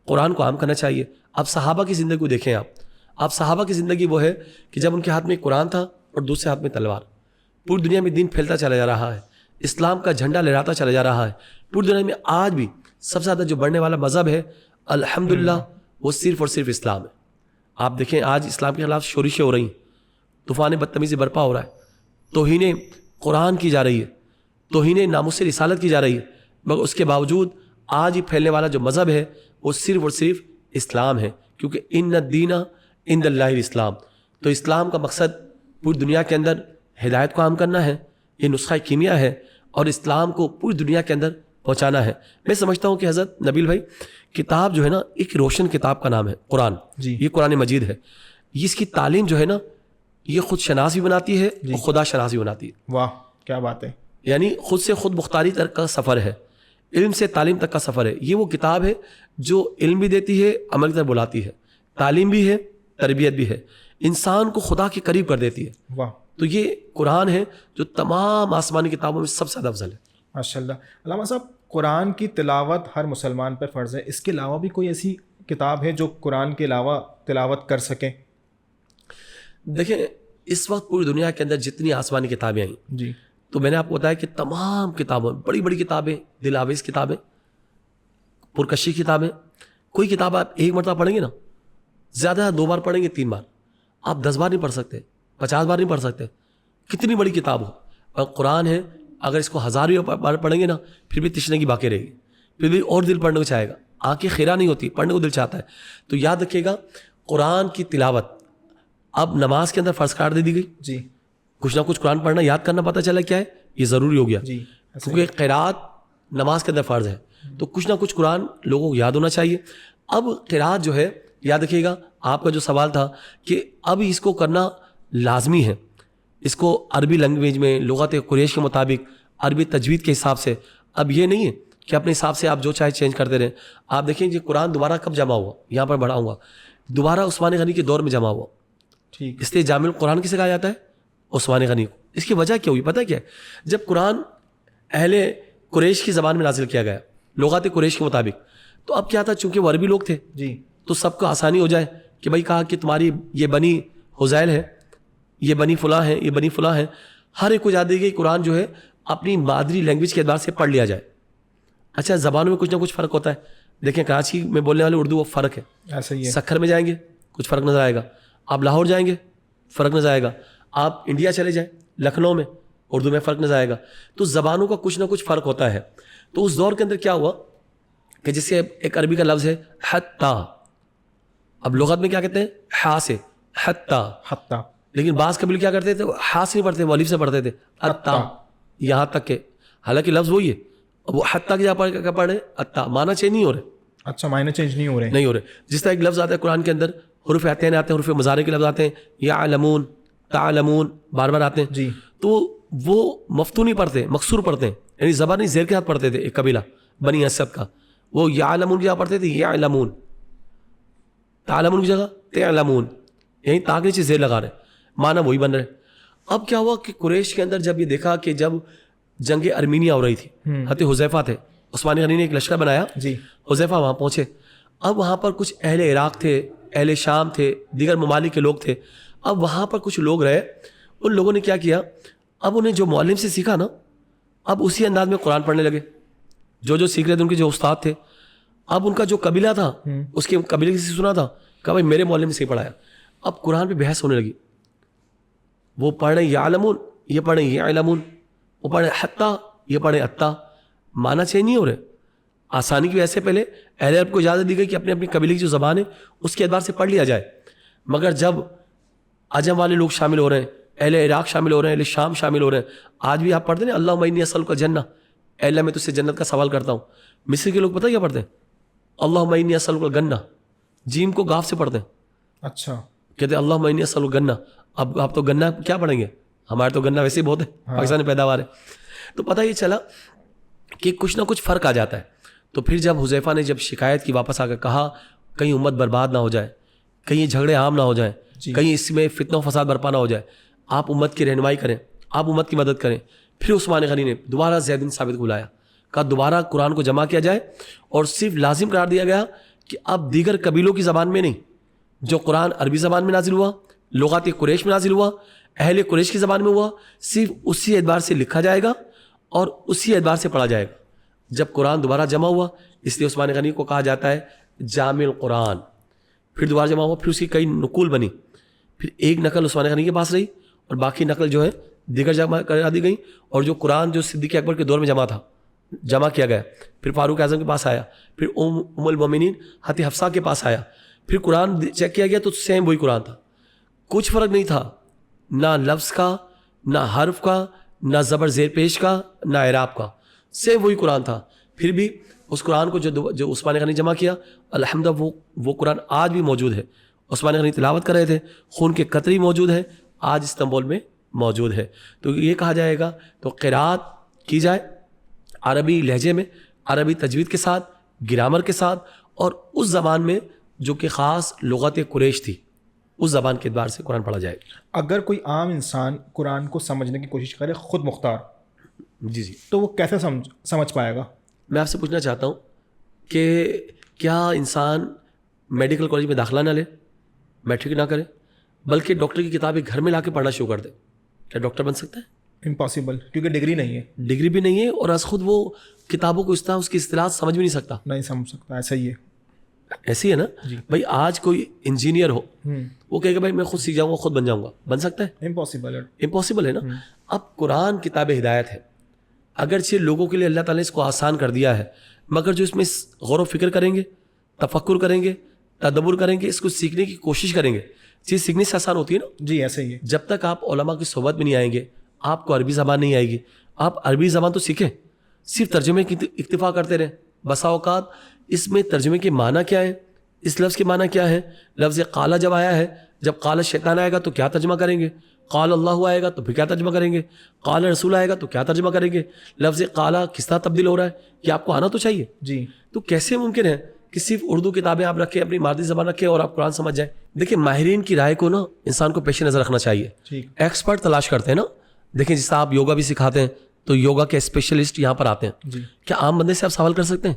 قرآن کو عام کرنا چاہیے. اب صحابہ کی زندگی کو دیکھیں آپ صحابہ کی زندگی وہ ہے کہ جب ان کے ہاتھ میں قرآن تھا اور دوسرے ہاتھ میں تلوار. پوری دنیا میں دین پھیلتا چلا جا رہا ہے، اسلام کا جھنڈا لہراتا چلا جا رہا ہے. پوری دنیا میں آج بھی سب سے زیادہ جو بڑھنے والا مذہب ہے الحمدللہ وہ صرف اور صرف اسلام ہے. آپ دیکھیں آج اسلام کے خلاف شورشیں ہو رہی ہیں، طوفان بدتمیزی برپا ہو رہا ہے، توہین قرآن کی جا رہی ہے، توہین ناموس رسالت کی جا رہی ہے، مگر اس کے باوجود آج ہی پھیلنے والا جو مذہب ہے وہ صرف اور صرف اسلام ہے. کیونکہ ان الدین عند اللہ الاسلام. تو اسلام کا مقصد پوری دنیا کے اندر ہدایت کو عام کرنا ہے. یہ نسخہ کیمیا ہے اور اسلام کو پوری دنیا کے اندر پہنچانا ہے. میں سمجھتا ہوں کہ حضرت نبیل بھائی کتاب جو ہے نا ایک روشن کتاب کا نام ہے قرآن. جی. یہ قرآن مجید ہے. اس کی تعلیم جو ہے نا یہ خود شناس بھی بناتی ہے اور خدا شناس بھی بناتی ہے. واہ کیا بات ہے. یعنی خود سے خود مختاری تک کا سفر ہے, علم سے تعلیم تک کا سفر ہے. یہ وہ کتاب ہے جو علم بھی دیتی ہے, عمل کی طرف بلاتی ہے, تعلیم بھی ہے, تربیت بھی ہے, انسان کو خدا کے قریب کر دیتی ہے. واہ. تو یہ قرآن ہے جو تمام آسمانی کتابوں میں سب سے زیادہ افضل ہے. ماشاء اللہ. علامہ صاحب قرآن کی تلاوت ہر مسلمان پر فرض ہے. اس کے علاوہ بھی کوئی ایسی کتاب ہے جو قرآن کے علاوہ تلاوت کر سکیں؟ دیکھیں اس وقت پوری دنیا کے اندر جتنی آسمانی کتابیں آئیں جی تو میں نے آپ کو بتایا کہ تمام کتابوں بڑی بڑی کتابیں, دل آویز کتابیں, پرکشی کتابیں, کوئی کتاب آپ ایک مرتبہ پڑھیں گے نا, زیادہ 2 بار پڑھیں گے 3 بار, آپ 10 بار نہیں پڑھ سکتے, 50 بار نہیں پڑھ سکتے, کتنی بڑی کتاب ہو. اور قرآن ہے اگر اس کو 1000 بار پڑھیں گے نا پھر بھی تشنگی باقی رہے گی, پھر بھی اور دل پڑھنے کو چاہے گا, آنکھیں خیرہ نہیں ہوتی, پڑھنے کو دل چاہتا ہے. تو یاد رکھیے گا قرآن کی تلاوت اب نماز کے اندر فرض قرار دے دی گئی. جی. کچھ نہ کچھ قرآن پڑھنا یاد کرنا پتہ چلا کیا ہے یہ ضروری ہو گیا. جی. کیونکہ قرات نماز کے اندر فرض ہے تو کچھ نہ کچھ قرآن لوگوں کو یاد ہونا چاہیے. اب قرات جو ہے یاد رکھیے گا, آپ کا جو سوال تھا کہ اب اس کو کرنا لازمی ہے, اس کو عربی لینگویج میں لغت قریش کے مطابق عربی تجوید کے حساب سے. اب یہ نہیں ہے کہ اپنے حساب سے آپ جو چاہے چینج کرتے رہیں. آپ دیکھیں یہ قرآن دوبارہ کب جمع ہوا, یہاں پر بڑھا ہوا, دوبارہ عثمان غنی کے دور میں جمع ہوا. ٹھیک. اس لیے جامع القرآن کسے کہا جاتا ہے؟ عثمان غنی کو. اس کی وجہ کیا ہوئی پتہ کیا ہے؟ جب قرآن اہل قریش کی زبان میں نازل کیا گیا لغات قریش کے مطابق, تو اب کیا تھا چونکہ وہ عربی لوگ تھے جی تو سب کو آسانی ہو جائے کہ بھائی کہا کہ تمہاری یہ بنی حزیل ہے, یہ بنی فلاں ہے, یہ بنی فلاں ہے, ہر ایک کو یاد دے گی قرآن جو ہے اپنی مادری لینگویج کے اعتبار سے پڑھ لیا جائے. اچھا زبانوں میں کچھ نہ کچھ فرق ہوتا ہے. دیکھیں کراچی میں بولنے والے اردو وہ فرق ہے, ایسا ہی ہے. سکھر میں جائیں گے کچھ فرق نظر آئے گا, آپ لاہور جائیں گے فرق نظر آئے گا, آپ انڈیا چلے جائیں لکھنؤ میں اردو میں فرق نظر آئے گا. تو زبانوں کا کچھ نہ کچھ فرق ہوتا ہے. تو اس دور کے اندر کیا ہوا کہ جسے ایک عربی کا لفظ ہے حتی, اب لغت میں کیا کہتے ہیں ہا سے حتی, حتی, لیکن بعض قبیلے کیا کرتے تھے ہا سے نہیں پڑھتے وہ الف سے پڑھتے تھے اتا, یہاں تک کہ حالانکہ لفظ وہی ہے, اب وہ حتی کی جگہ پڑھے اتا, معنی چینج نہیں ہو رہے. اچھا معنی چینج نہیں ہو رہے. نہیں ہو رہے. جس طرح ایک لفظ آتا ہے قرآن کے اندر حروف عطین آتے ہیں, حروف مضارع کے لفظ آتے ہیں, یعلمون تعلمون بار بار آتے ہیں. جی. تو وہ مفتو نہیں پڑھتے, مقصور پڑھتے ہیں, یعنی زبر نہیں زیر کے ہاتھ پڑھتے تھے. ایک قبیلہ بنی اسد کا وہ یعلمون کی جگہ پڑھتے تھے یعلمون, تعلمون کی جگہ تعلمون, یعنی تا کے نیچے زیر لگا رہے, معنی وہی بن رہے. اب کیا ہوا کہ قریش کے اندر جب یہ دیکھا کہ جب جنگ ارمینیا ہو رہی تھی, حضرت حذیفہ تھے, عثمان غنی نے ایک لشکر بنایا, جی حذیفہ وہاں پہنچے. اب وہاں پر کچھ اہل عراق تھے, اہل شام تھے, دیگر ممالک کے لوگ تھے. اب وہاں پر کچھ لوگ رہے, ان لوگوں نے کیا کیا, اب انہیں جو معلم سے سیکھا نا اب اسی انداز میں قرآن پڑھنے لگے. جو سیکھ رہے تھے ان کے جو استاد تھے, اب ان کا جو قبیلہ تھا اس کے قبیلے سے سنا تھا, کہا بھائی میرے معلم نے صحیح پڑھایا. اب قرآن پہ بحث ہونے لگی, وہ پڑھ رہے یعلمون, یہ پڑھ رہے یعلمون, وہ پڑھ رہے حتی, یہ پڑھ رہے اتا, معنی چینج نہیں ہو رہے. آسانی کی وجہ سے پہلے اہل عرب کو اجازت دی گئی کہ اپنی اپنی قبیلے کی جو زبان ہے اس کے اعتبار سے پڑھ لیا جائے. مگر جب عجم والے لوگ شامل ہو رہے ہیں, اہل عراق شامل ہو رہے ہیں, اہل شام شامل ہو رہے ہیں, آج بھی آپ پڑھتے ہیں اللہم انی اسألک الجنہ, اے اللہ میں تجھ سے جنت کا سوال کرتا ہوں. مصر کے لوگ پتہ کیا پڑھتے ہیں اللہم انی اسألک الجنہ, جیم کو گاف سے پڑھتے ہیں. اچھا کہتے ہیں اللہم انی اسألک الجنہ. اب آپ تو گنا کیا پڑھیں گے, ہمارے تو گنا ویسے ہی بہت ہے, پاکستانی پیداوار ہے. تو پتہ یہ چلا کہ کچھ نہ کچھ فرق آ جاتا ہے. تو پھر جب حذیفہ نے جب شکایت کی واپس آ کر کہا کہیں امت برباد نہ ہو جائے, کہیں جھگڑے عام نہ ہو جائیں, کہیں اس میں فتنہ و فساد برپا نہ ہو جائے, آپ امت کی رہنمائی کریں, آپ امت کی مدد کریں. پھر عثمان غنی نے دوبارہ زید بن ثابت کو بلایا, کہا دوبارہ قرآن کو جمع کیا جائے اور صرف لازم قرار دیا گیا کہ اب دیگر قبیلوں کی زبان میں نہیں, جو قرآن عربی زبان میں نازل ہوا, لغات قریش میں نازل ہوا, اہل قریش کی زبان میں ہوا, صرف اسی اعتبار سے لکھا جائے گا اور اسی اعتبار سے پڑھا جائے گا. جب قرآن دوبارہ جمع ہوا, اس لیے عثمان غنی کو کہا جاتا ہے جامع القرآن. پھر دوبارہ جمع ہوا, پھر اس کی کئی نقول بنی, پھر ایک نقل عثمان غنی کے پاس رہی اور باقی نقل جو ہے دیگر جمع کرا دی گئی. اور جو قرآن جو صدیق اکبر کے دور میں جمع تھا, جمع کیا گیا, پھر فاروق اعظم کے پاس آیا, پھر ام المومنین حضرت حفصہ کے پاس آیا, پھر قرآن چیک کیا گیا تو سیم وہی قرآن تھا, کچھ فرق نہیں تھا, نہ لفظ کا, نہ حرف کا, نہ زبر زیر پیش کا, نہ اعراب کا, سیم وہی قرآن تھا. پھر بھی اس قرآن کو جو عثمان غنی جمع کیا, الحمدللہ وہ قرآن آج بھی موجود ہے. عثمان غنی تلاوت کر رہے تھے, خون کے قطرے موجود ہیں, آج استنبول میں موجود ہے. تو یہ کہا جائے گا تو قرات کی جائے عربی لہجے میں, عربی تجوید کے ساتھ, گرامر کے ساتھ, اور اس زبان میں جو کہ خاص لغت قریش تھی, اس زبان کے اعتبار سے قرآن پڑھا جائے. اگر کوئی عام انسان قرآن کو سمجھنے کی کوشش کرے خود مختار, جی تو وہ کیسے سمجھ پائے گا؟ میں آپ سے پوچھنا چاہتا ہوں کہ کیا انسان میڈیکل کالج میں داخلہ نہ لے, میٹرک نہ کرے, بلکہ ڈاکٹر کی کتابیں گھر میں لا کے پڑھنا شروع کر دے, کیا ڈاکٹر بن سکتا ہے؟ امپاسبل, کیونکہ ڈگری نہیں ہے. ڈگری بھی نہیں ہے, اور از خود وہ کتابوں کو اس کی اصطلاحات سمجھ بھی نہیں سکتا. نہیں سمجھ سکتا, ایسا ہی ہے. ایسی ہے نا جی. بھائی آج کوئی انجینئر ہو, وہ کہے گا بھائی میں خود سیکھ جاؤں گا, خود بن جاؤں گا, بن سکتا ہے؟ امپاسبل ہے. امپاسبل ہے نا. اب قرآن کتاب ہدایت ہے, اگرچہ لوگوں کے لیے اللہ تعالیٰ نے اس کو آسان کر دیا ہے, مگر جو اس میں غور و فکر کریں گے, تفکر کریں گے, تدبر کریں گے, اس کو سیکھنے کی کوشش کریں گے, چیز سیکھنے سے آسان ہوتی ہے نا. جی ایسا ہی ہے. جب تک آپ علماء کی صحبت میں نہیں آئیں گے, آپ کو عربی زبان نہیں آئے گی. آپ عربی زبان تو سیکھیں, صرف ترجمے کی اکتفا کرتے رہیں. بسا اوقات اس میں ترجمے کے معنی کیا ہے, اس لفظ کے معنی کیا ہے. لفظ قال جب آیا ہے, جب قال شیطان آئے گا تو کیا ترجمہ کریں گے, قال اللہ آئے گا تو پھر کیا ترجمہ کریں گے, قال رسول آئے گا تو کیا ترجمہ کریں گے. لفظ قال کس طرح تبدیل ہو رہا ہے, یہ آپ کو آنا تو چاہیے. جی. تو کیسے ممکن ہے کہ صرف اردو کتابیں آپ رکھیں, اپنی مادری زبان رکھیں اور آپ قرآن سمجھ جائیں؟ دیکھیں ماہرین کی رائے کو نا انسان کو پیش نظر رکھنا چاہیے. ایکسپرٹ تلاش کرتے ہیں نا. دیکھیں جس طرح آپ یوگا بھی سکھاتے ہیں تو یوگا کے اسپیشلسٹ یہاں پر آتے ہیں. کیا عام بندے سے آپ سوال کر سکتے ہیں؟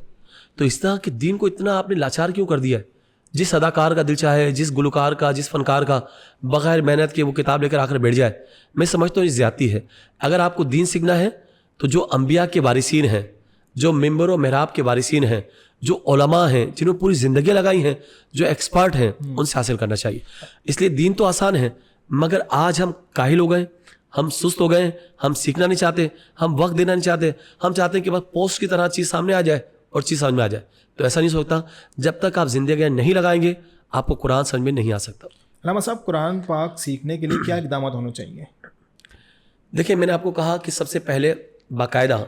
تو اس طرح کہ دین کو اتنا آپ نے لاچار کیوں کر دیا ہے؟ جس اداکار کا دل چاہے, جس گلوکار کا, جس فنکار کا بغیر محنت کے وہ کتاب لے کر آ کر بیٹھ جائے, میں سمجھتا ہوں یہ زیادتی ہے. اگر آپ کو دین سیکھنا ہے تو جو انبیاء کے وارثین ہیں, جو ممبر و محراب کے وارثین ہیں, جو علماء ہیں جنہوں نے پوری زندگیاں لگائی ہیں, جو ایکسپرٹ ہیں, ان سے حاصل کرنا چاہیے. اس لیے دین تو آسان ہے, مگر آج ہم کاہل ہو گئے, ہم سست ہو گئے, ہم سیکھنا نہیں چاہتے, ہم وقت دینا نہیں چاہتے. ہم چاہتے ہیں کہ بس پوسٹ کی طرح چیز سامنے آ جائے اور چیز سمجھ میں آ جائے. تو ایسا نہیں سوچتا. جب تک آپ زندگیاں نہیں لگائیں گے آپ کو قرآن سمجھ میں نہیں آ سکتا. علامہ صاحب, قرآن پاک سیکھنے کے لیے کیا اقدامات ہونے چاہیے؟ دیکھیں میں نے آپ کو کہا کہ سب سے پہلے باقاعدہ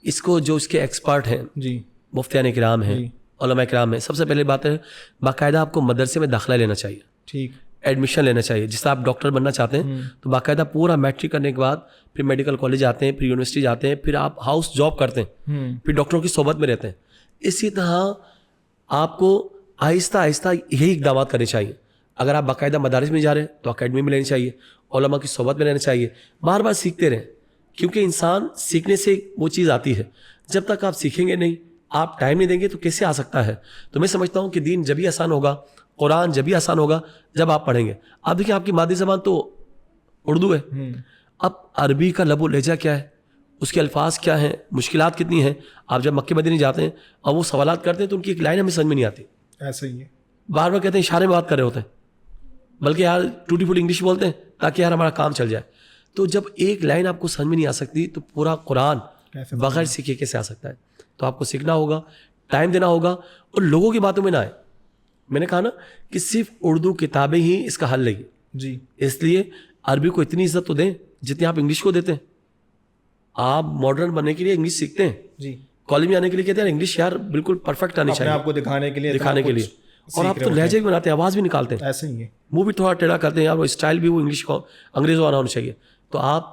اس کو جو اس کے ایکسپرٹ ہیں, جی, مفتیان کرام ہیں, علماء کرام ہیں, سب سے پہلے بات ہے باقاعدہ آپ کو مدرسے میں داخلہ لینا چاہیے. ٹھیک. ایڈمیشن لینا چاہیے. جس طرح آپ ڈاکٹر بننا چاہتے ہیں تو باقاعدہ پورا میٹرک کرنے کے بعد پھر میڈیکل کالج جاتے ہیں, پھر یونیورسٹی جاتے ہیں, پھر آپ ہاؤس جاب کرتے ہیں, پھر ڈاکٹروں کی صحبت میں رہتے ہیں. اسی طرح آپ کو آہستہ آہستہ یہی اقدامات کرنے چاہیے. اگر آپ باقاعدہ مدارس میں جا رہے ہیں تو اکیڈمی میں لینی چاہیے, علماء کی صحبت میں لینا چاہیے, بار بار سیکھتے رہیں, کیونکہ انسان سیکھنے سے وہ چیز آتی ہے. جب تک آپ سیکھیں گے نہیں, آپ ٹائم نہیں دیں گے تو کیسے آ سکتا ہے؟ تو میں سمجھتا ہوں کہ دین جب ہی آسان ہوگا, قرآن جب ہی آسان ہوگا جب آپ پڑھیں گے. آپ دیکھیں آپ کی مادری زبان تو اردو ہے, اب عربی کا لب و لہجہ کیا ہے, اس کے الفاظ کیا ہیں, مشکلات کتنی ہیں. آپ جب مکے مدینے جاتے ہیں اور وہ سوالات کرتے ہیں تو ان کی ایک لائن ہمیں سمجھ میں نہیں آتی. ایسا ہی ہے. بار بار کہتے ہیں اشارے میں بات کر رہے ہوتے ہیں, بلکہ یار ٹوٹی پھوٹی انگلش بولتے ہیں تاکہ یار ہمارا کام چل جائے. تو جب ایک لائن آپ کو سمجھ میں نہیں آ سکتی تو پورا قرآن بغیر سیکھے کیسے آ سکتا ہے؟ تو آپ کو سیکھنا ہوگا, ٹائم دینا ہوگا, اور لوگوں کی باتوں میں نہ آئے. میں نے کہا نا کہ صرف اردو کتابیں ہی اس کا حل لگی. جی. اس لیے عربی کو اتنی عزت تو دیں جتنی آپ انگلش کو دیتے ہیں. آپ ماڈرن بننے کے لیے انگلش سیکھتے ہیں, جی, کالج میں آنے کے لیے کہتے ہیں انگلش یار بالکل پرفیکٹ آنی چاہیے آپ کو دکھانے کے لیے, اور آپ تو لہجے بھی بناتے ہیں, آواز بھی نکالتے ہیں. ایسا ہی ہے. منہ بھی تھوڑا ٹیڑھا کرتے ہیں یار, وہ اسٹائل بھی وہ انگلش کو انگریزوں آنا ہونا چاہیے. تو آپ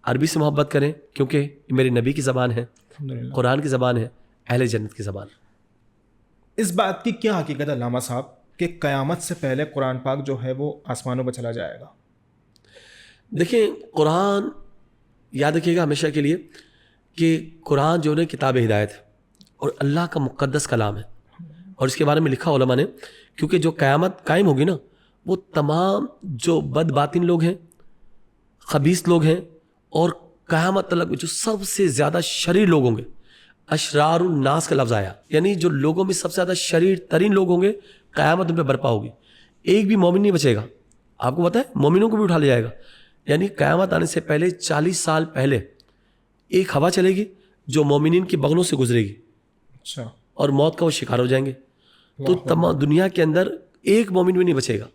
عربی سے محبت کریں کیونکہ یہ میرے نبی کی زبان ہے, قرآن کی زبان ہے, اہل جنت کی زبان. اس بات کی کیا حقیقت ہے علامہ صاحب کہ قیامت سے پہلے قرآن پاک جو ہے وہ آسمانوں پر چلا جائے گا؟ دیکھیں قرآن یاد رکھیے گا ہمیشہ کے لیے کہ قرآن جو ہے کتاب ہدایت ہے اور اللہ کا مقدس کلام ہے. اور اس کے بارے میں لکھا علماء نے, کیونکہ جو قیامت قائم ہوگی نا, وہ تمام جو بد باطن لوگ ہیں, خبیث لوگ ہیں, اور قیامت تلک جو سب سے زیادہ شریر لوگ ہوں گے, اشرار الناس کا لفظ آیا, یعنی جو لوگوں میں سب سے زیادہ شریر ترین لوگ ہوں گے, قیامت ان پہ برپا ہوگی. ایک بھی مومن نہیں بچے گا. آپ کو پتہ ہے مومنوں کو بھی اٹھا لیا جائے گا. یعنی قیامت آنے سے پہلے 40 سال پہلے ایک ہوا چلے گی جو مومنین کی بغلوں سے گزرے گی, اچھا, اور موت کا وہ شکار ہو جائیں گے. تو تمام دنیا کے اندر ایک مومن بھی نہیں بچے گا,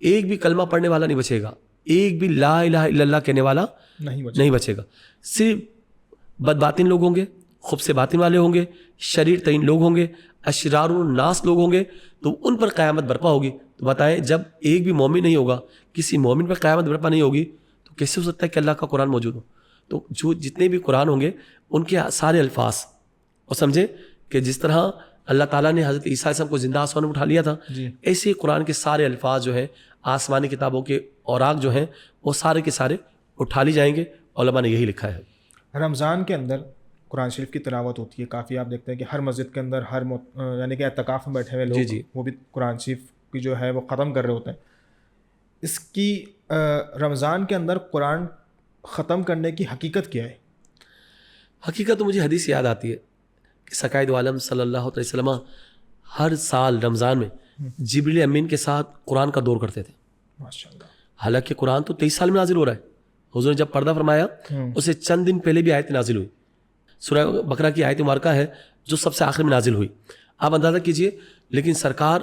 ایک بھی کلمہ پڑھنے والا نہیں بچے گا, ایک بھی لا الہ الا اللہ کہنے والا نہیں بچے گا. صرف بد باطن لوگ ہوں گے, خوب سے باطن والے ہوں گے, شریر ترین لوگ ہوں گے, اشرار الناس لوگ ہوں گے, تو ان پر قیامت برپا ہوگی. تو بتائیں جب ایک بھی مومن نہیں ہوگا, کسی مومن پر قیامت برپا نہیں ہوگی, تو کیسے ہو سکتا ہے کہ اللہ کا قرآن موجود ہو؟ تو جو جتنے بھی قرآن ہوں گے ان کے سارے الفاظ, اور سمجھے کہ جس طرح اللہ تعالیٰ نے حضرت عیسیٰ علیہ السلام کو زندہ آسمان میں اٹھا لیا تھا, ایسے ہی قرآن کے سارے الفاظ جو ہیں آسمانی کتابوں کے اوراق جو ہیں وہ سارے کے سارے اٹھا لی جائیں گے. علماء نے یہی لکھا ہے. رمضان کے اندر قرآن شریف کی تلاوت ہوتی ہے کافی, آپ دیکھتے ہیں کہ ہر مسجد کے اندر یعنی کہ اعتکاف میں بیٹھے ہوئے لوگ وہ بھی قرآن شریف کی جو ہے وہ ختم کر رہے ہوتے ہیں. اس کی رمضان کے اندر قرآن ختم کرنے کی حقیقت کیا ہے؟ حقیقت تو مجھے حدیث یاد آتی ہے کہ سقائد عالم صلی اللہ علیہ وسلم ہر سال رمضان میں جبریل امین کے ساتھ قرآن کا دور کرتے تھے. ماشاءاللہ. حالانکہ حالانکہ قرآن تو 23 سال میں نازل ہو رہا ہے. حضور نے جب پردہ فرمایا اسے چند دن پہلے بھی آیت نازل ہوئی. سورہ بقرہ کی آیت مبارکہ ہے جو سب سے آخر میں نازل ہوئی. آپ اندازہ کیجئے, لیکن سرکار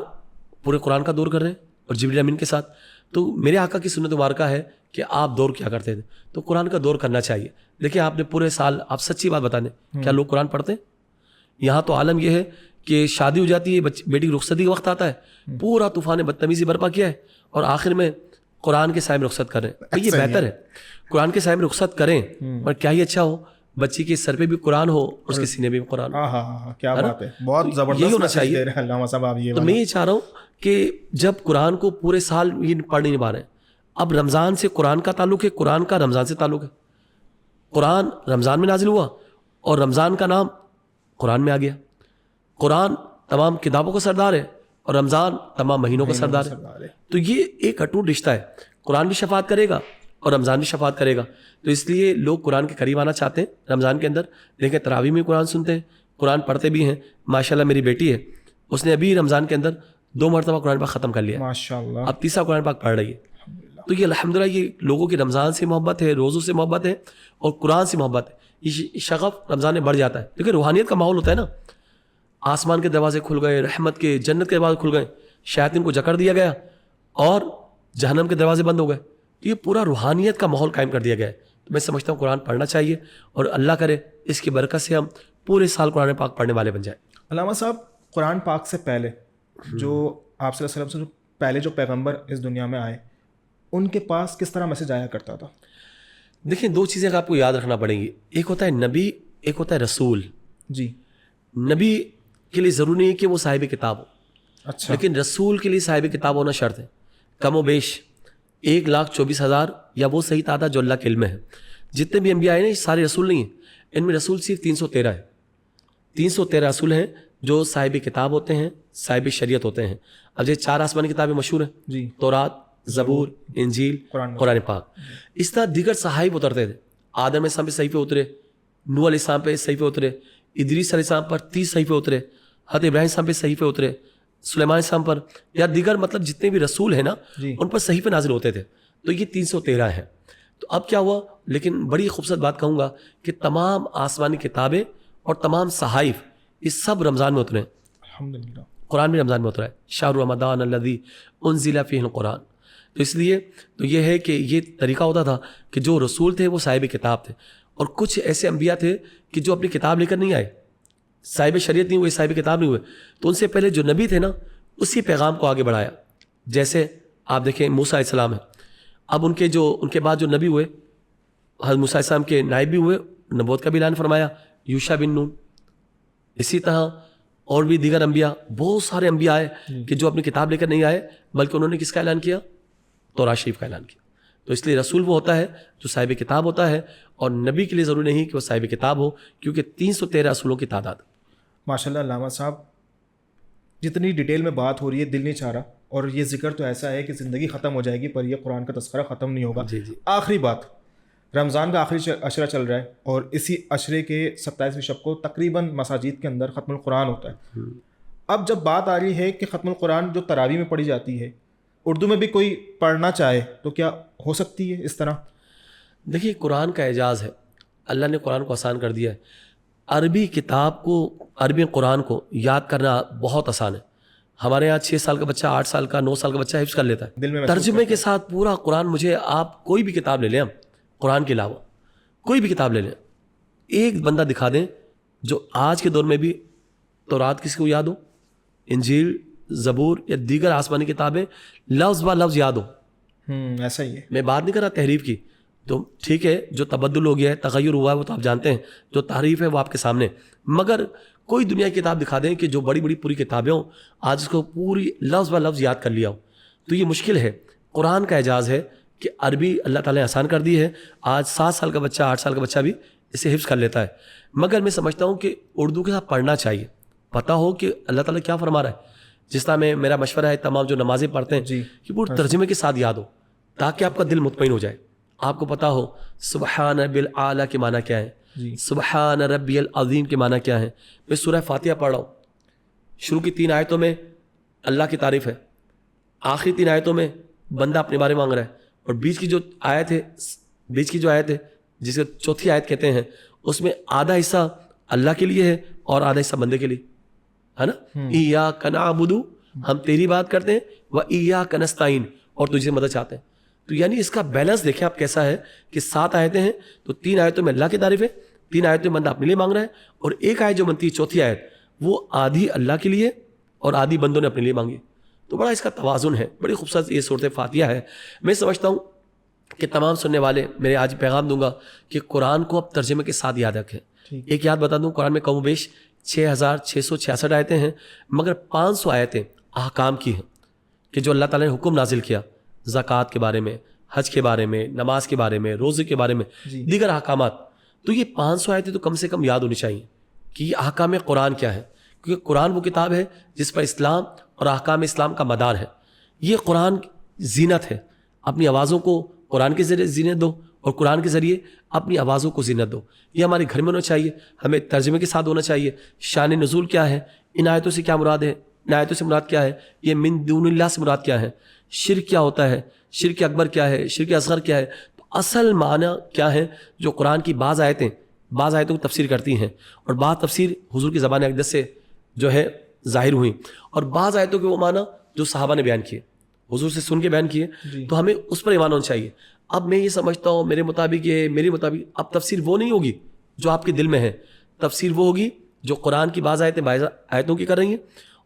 پورے قرآن کا دور کر رہے ہیں اور جبریل امین کے ساتھ. تو میرے آقا کی سنت مبارکہ ہے کہ آپ دور کیا کرتے تھے, تو قرآن کا دور کرنا چاہیے. دیکھیں آپ نے پورے سال, آپ سچی بات بتانے, کیا لوگ قرآن پڑھتے ہیں؟ یہاں تو عالم یہ ہے کہ شادی ہو جاتی ہے, بیٹی کی رخصتی کا وقت آتا ہے, پورا طوفان بدتمیزی برپا کیا ہے, اور آخر میں قرآن کے سائے میں رخصت کر رہے ہیں. تو یہ بہتر ہے قرآن کے سائے میں رخصت کریں, اور کیا ہی اچھا ہو بچی کے سر پہ بھی قرآن ہو اور اس کے سینے میں بھی قرآن ہو. ہاں کیا بات ہے, بہت زبردست یہی ہونا چاہیے. علامہ صاحب آپ یہ تو میں یہ چاہ رہا ہوں کہ جب قرآن کو پورے سال یہ پڑھ نہیں پا رہے ہیں, اب رمضان سے قرآن کا تعلق ہے, قرآن کا رمضان سے تعلق ہے. قرآن رمضان میں نازل ہوا اور رمضان کا نام قرآن میں آ گیا. قرآن تمام کتابوں کا سردار ہے اور رمضان تمام مہینوں کا سردار ہے. تو یہ ایک اٹوٹ رشتہ ہے, قرآن بھی شفاعت کرے گا اور رمضان بھی شفاعت کرے گا. تو اس لیے لوگ قرآن کے قریب آنا چاہتے ہیں رمضان کے اندر. دیکھیں تراویح میں قرآن سنتے ہیں, قرآن پڑھتے بھی ہیں. ماشاءاللہ میری بیٹی ہے, اس نے ابھی رمضان کے اندر 2 مرتبہ قرآن پاک ختم کر لیا, ماشاءاللہ, اب تیسرا قرآن پاک پڑھ رہی ہے. تو یہ الحمدللہ یہ لوگوں کی رمضان سے محبت ہے, روزوں سے محبت ہے اور قرآن سے محبت ہے. یہ شغف رمضان میں بڑھ جاتا ہے کیونکہ روحانیت کا ماحول ہوتا ہے نا. آسمان کے دروازے کھل گئے, رحمت کے, جنت کے دروازے کھل گئے, شیاطین کو جکڑ دیا گیا اور جہنم کے دروازے بند ہو گئے. تو یہ پورا روحانیت کا ماحول قائم کر دیا گیا ہے. تو میں سمجھتا ہوں قرآن پڑھنا چاہیے اور اللہ کرے اس کی برکت سے ہم پورے سال قرآن پاک پڑھنے والے بن جائیں. علامہ صاحب, قرآن پاک سے پہلے جو آپ صلی اللہ علیہ وسلم سے پہلے جو پیغمبر اس دنیا میں آئے, ان کے پاس کس طرح میسج آیا کرتا تھا؟ دیکھیں 2 چیزیں آپ کو یاد رکھنا پڑیں گی, ایک ہوتا ہے نبی, ایک ہوتا ہے رسول. جی. نبی کے لیے ضروری نہیں ہے کہ وہ صاحب کتاب ہو, اچھا, لیکن رسول کے لیے صاحب کتاب ہونا شرط ہے. کم و بیش 1,24,000 یا وہ صحیح تعداد جو اللہ کے علم میں ہے. جتنے بھی انبیاء ہیں سارے رسول نہیں ہیں, ان میں رسول صرف 313 ہے. 313 رسول ہیں جو صاحب کتاب ہوتے ہیں, صاحب شریعت ہوتے ہیں. اب یہ 4 آسمانی کتابیں مشہور ہیں, جی, تورات, زبور, انجیل, قرآن پاک. اس طرح دیگر صحائف اترتے تھے. آدم علیہ السلام پہ صحیفے اترے, نوح علیہ السلام پہ صحیفے اترے, ادریس علیہ السلام پر 30 صحیفے اترے, حضرت ابراہیم علیہ السلام پہ صحیفے اترے, سلیمان علیہ السلام پر, یا دیگر مطلب جتنے بھی رسول ہیں نا ان پر صحیفے نازل ہوتے تھے. تو یہ 313 ہیں. تو اب کیا ہوا, لیکن بڑی خوبصورت بات کہوں گا کہ تمام آسمانی کتابیں اور تمام صحائف یہ سب رمضان میں اترے. الحمدللہ, قرآن بھی رمضان میں اترا ہے. شہر رمضان الذی انزل فیہ القرآن. تو اس لیے تو یہ ہے کہ یہ طریقہ ہوتا تھا کہ جو رسول تھے وہ صاحب کتاب تھے, اور کچھ ایسے انبیاء تھے کہ جو اپنی کتاب لے کر نہیں آئے, صاحب شریعت نہیں ہوئے, صاحب کتاب نہیں ہوئے. تو ان سے پہلے جو نبی تھے نا اسی پیغام کو آگے بڑھایا. جیسے آپ دیکھیں موسیٰ علیہ السلام ہے, اب ان کے بعد جو نبی ہوئے, حضرت موسیٰ علیہ السلام کے نائب بھی ہوئے, نبوت کا بھی اعلان فرمایا, یوشع بن نون. اسی طرح اور بھی دیگر انبیاء, بہت سارے انبیاء آئے کہ جو اپنی کتاب لے کر نہیں آئے, بلکہ انہوں نے کس کا اعلان کیا؟ تورات شریف کا اعلان کیا. تو اس لیے رسول وہ ہوتا ہے جو صاحب کتاب ہوتا ہے, اور نبی کے لیے ضروری نہیں کہ وہ صاحب کتاب ہو, کیونکہ 313 رسولوں کی تعداد. ماشاءاللہ علامہ صاحب, جتنی ڈیٹیل میں بات ہو رہی ہے دل نہیں چاہ رہا, اور یہ ذکر تو ایسا ہے کہ زندگی ختم ہو جائے گی پر یہ قرآن کا تذکرہ ختم نہیں ہوگا. جی جی. آخری بات, رمضان کا آخری عشرہ چل رہا ہے اور اسی عشرے کے 27ویں شب کو تقریباً مساجد کے اندر ختم القرآن ہوتا ہے. اب جب بات آ رہی ہے کہ ختم القرآن جو تراویح میں پڑھی جاتی ہے, اردو میں بھی کوئی پڑھنا چاہے تو کیا ہو سکتی ہے اس طرح؟ دیکھیے قرآن کا اعجاز ہے, اللہ نے قرآن کو آسان کر دیا ہے. عربی کتاب کو, عربی قرآن کو یاد کرنا بہت آسان ہے. ہمارے یہاں 6 سال کا بچہ 8 سال کا 9 سال کا بچہ حفظ کر لیتا دل میں ہے محسوس ترجمے کے ساتھ پورا قرآن. مجھے آپ کوئی بھی کتاب لے لیں, ہم قرآن کے علاوہ کوئی بھی کتاب لے لیں, ایک بندہ دکھا دیں جو آج کے دور میں بھی تورات کسی کو یاد ہو, انجیل, زبور یا دیگر آسمانی کتابیں لفظ با لفظ یاد ہو. ایسا ہی ہے. میں بات نہیں کر رہا تحریف کی, تو ٹھیک ہے جو تبدل ہو گیا ہے, تغیر ہوا ہے, وہ تو آپ جانتے ہیں, جو تعریف ہے وہ آپ کے سامنے, مگر کوئی دنیا کی کتاب دکھا دیں کہ جو بڑی بڑی پوری کتابیں ہوں, آج اس کو پوری لفظ با لفظ یاد کر لیا ہو. تو یہ مشکل ہے. قرآن کا اعجاز ہے کہ عربی اللہ تعالیٰ نے آسان کر دی ہے. آج 7 سال کا بچہ 8 سال کا بچہ بھی اسے حفظ کر لیتا ہے. مگر میں سمجھتا ہوں کہ اردو کے ساتھ پڑھنا چاہیے, پتہ ہو کہ اللہ تعالیٰ کیا فرما رہا ہے. جس طرح میں میرا مشورہ ہے تمام جو نمازیں پڑھتے ہیں جی, کہ پورے ترجمے کے ساتھ یاد ہو, تاکہ آپ کا دل مطمئن ہو جائے. آپ کو پتہ ہو سبحان ربی الاعلیٰ کے معنی کیا ہے, سبحان ربی العظیم کے معنی کیا ہے. میں سورہ فاتحہ پڑھ رہا ہوں, شروع کی 3 آیتوں میں اللہ کی تعریف ہے, آخری 3 آیتوں میں بندہ اپنے بارے مانگ رہا ہے, اور بیچ کی جو آیت ہے جسے چوتھی آیت کہتے ہیں, اس میں آدھا حصہ اللہ کے لیے ہے اور آدھا حصہ بندے کے لیے ہے نا. ایاک نعبد, ہم تیری بات کرتے ہیں, و ایاک نستعین, اور تجھ سے مدد چاہتے ہیں. تو یعنی اس کا بیلنس دیکھیں آپ کیسا ہے کہ 7 آیتیں ہیں تو 3 آیتوں میں اللہ کی تعریف ہے, 3 آیتوں میں بندہ اپنے لیے مانگ رہا ہے, اور ایک آیت جو بنتی ہے چوتھی آیت وہ آدھی اللہ کے لیے اور آدھی بندوں نے اپنے لیے مانگی. تو بڑا اس کا توازن ہے, بڑی خوبصورت یہ صورت فاتحہ ہے. میں سمجھتا ہوں کہ تمام سننے والے میرے آج پیغام دوں گا کہ قرآن کو اب ترجمے کے ساتھ یاد رکھیں. ایک یاد بتا دوں, قرآن میں کم و بیش 6666 آیتیں ہیں, مگر 500 آیتیں احکام کی ہیں کہ جو اللہ تعالیٰ نے حکم نازل کیا, زکوٰۃ کے بارے میں, حج کے بارے میں, نماز کے بارے میں, روزے کے بارے میں, دیگر احکامات. تو یہ 500 آیتیں تو کم سے کم یاد ہونی چاہیے کہ یہ احکام قرآن کیا ہے, کیونکہ قرآن وہ کتاب ہے جس پر اسلام اور احکام اسلام کا مدار ہے. یہ قرآن زینت ہے, اپنی آوازوں کو قرآن کے ذریعے زینت دو اور قرآن کے ذریعے اپنی آوازوں کو زینت دو. یہ ہمارے گھر میں ہونا چاہیے, ہمیں ترجمے کے ساتھ ہونا چاہیے. شان نزول کیا ہے, ان آیتوں سے کیا مراد ہے, ان آیتوں سے مراد کیا ہے, یہ من دون اللہ سے مراد کیا ہے, شرک کیا ہوتا ہے, شرک اکبر کیا ہے, شرک اصغر کیا ہے. تو اصل معنی کیا ہے جو قرآن کی بعض آیتوں کی تفسیر کرتی ہیں, اور بعض تفسیر حضور کی زبان اقدس سے جو ہے ظاہر ہوئی, اور بعض آیتوں کے وہ معنی جو صحابہ نے بیان کیے, حضور سے سن کے بیان کیے, تو ہمیں اس پر ایمان ہونا چاہیے. اب میں یہ سمجھتا ہوں میرے مطابق اب تفسیر وہ نہیں ہوگی جو آپ کے دل میں ہے, تفسیر وہ ہوگی جو قرآن کی بعض آیتوں کی کر رہی ہیں,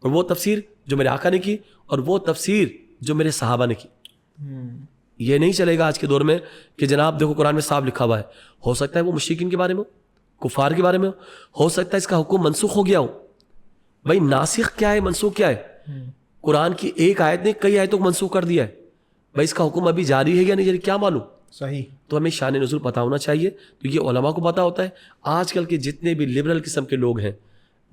اور وہ تفسیر جو میرے آقا نے کی, اور وہ تفسیر جو میرے صحابہ نے کی. یہ نہیں چلے گا آج کے دور میں کہ جناب دیکھو قرآن میں صاف لکھا ہوا ہے. ہو سکتا ہے وہ مشرکین کے بارے میں ہو, کفار کے بارے میں ہو سکتا ہے اس کا حکم منسوخ ہو گیا ہو. بھائی ناسخ کیا ہے, منسوخ کیا ہے؟ قرآن کی ایک آیت نے کئی آیتوں کو منسوخ کر دیا ہے. بھائی اس کا حکم ابھی جاری ہے یا نہیں جاری, کیا معلوم. صحیح. تو ہمیں شان نزول پتہ ہونا چاہیے. تو یہ علماء کو پتہ ہوتا ہے. آج کل کے جتنے بھی لبرل قسم کے لوگ ہیں,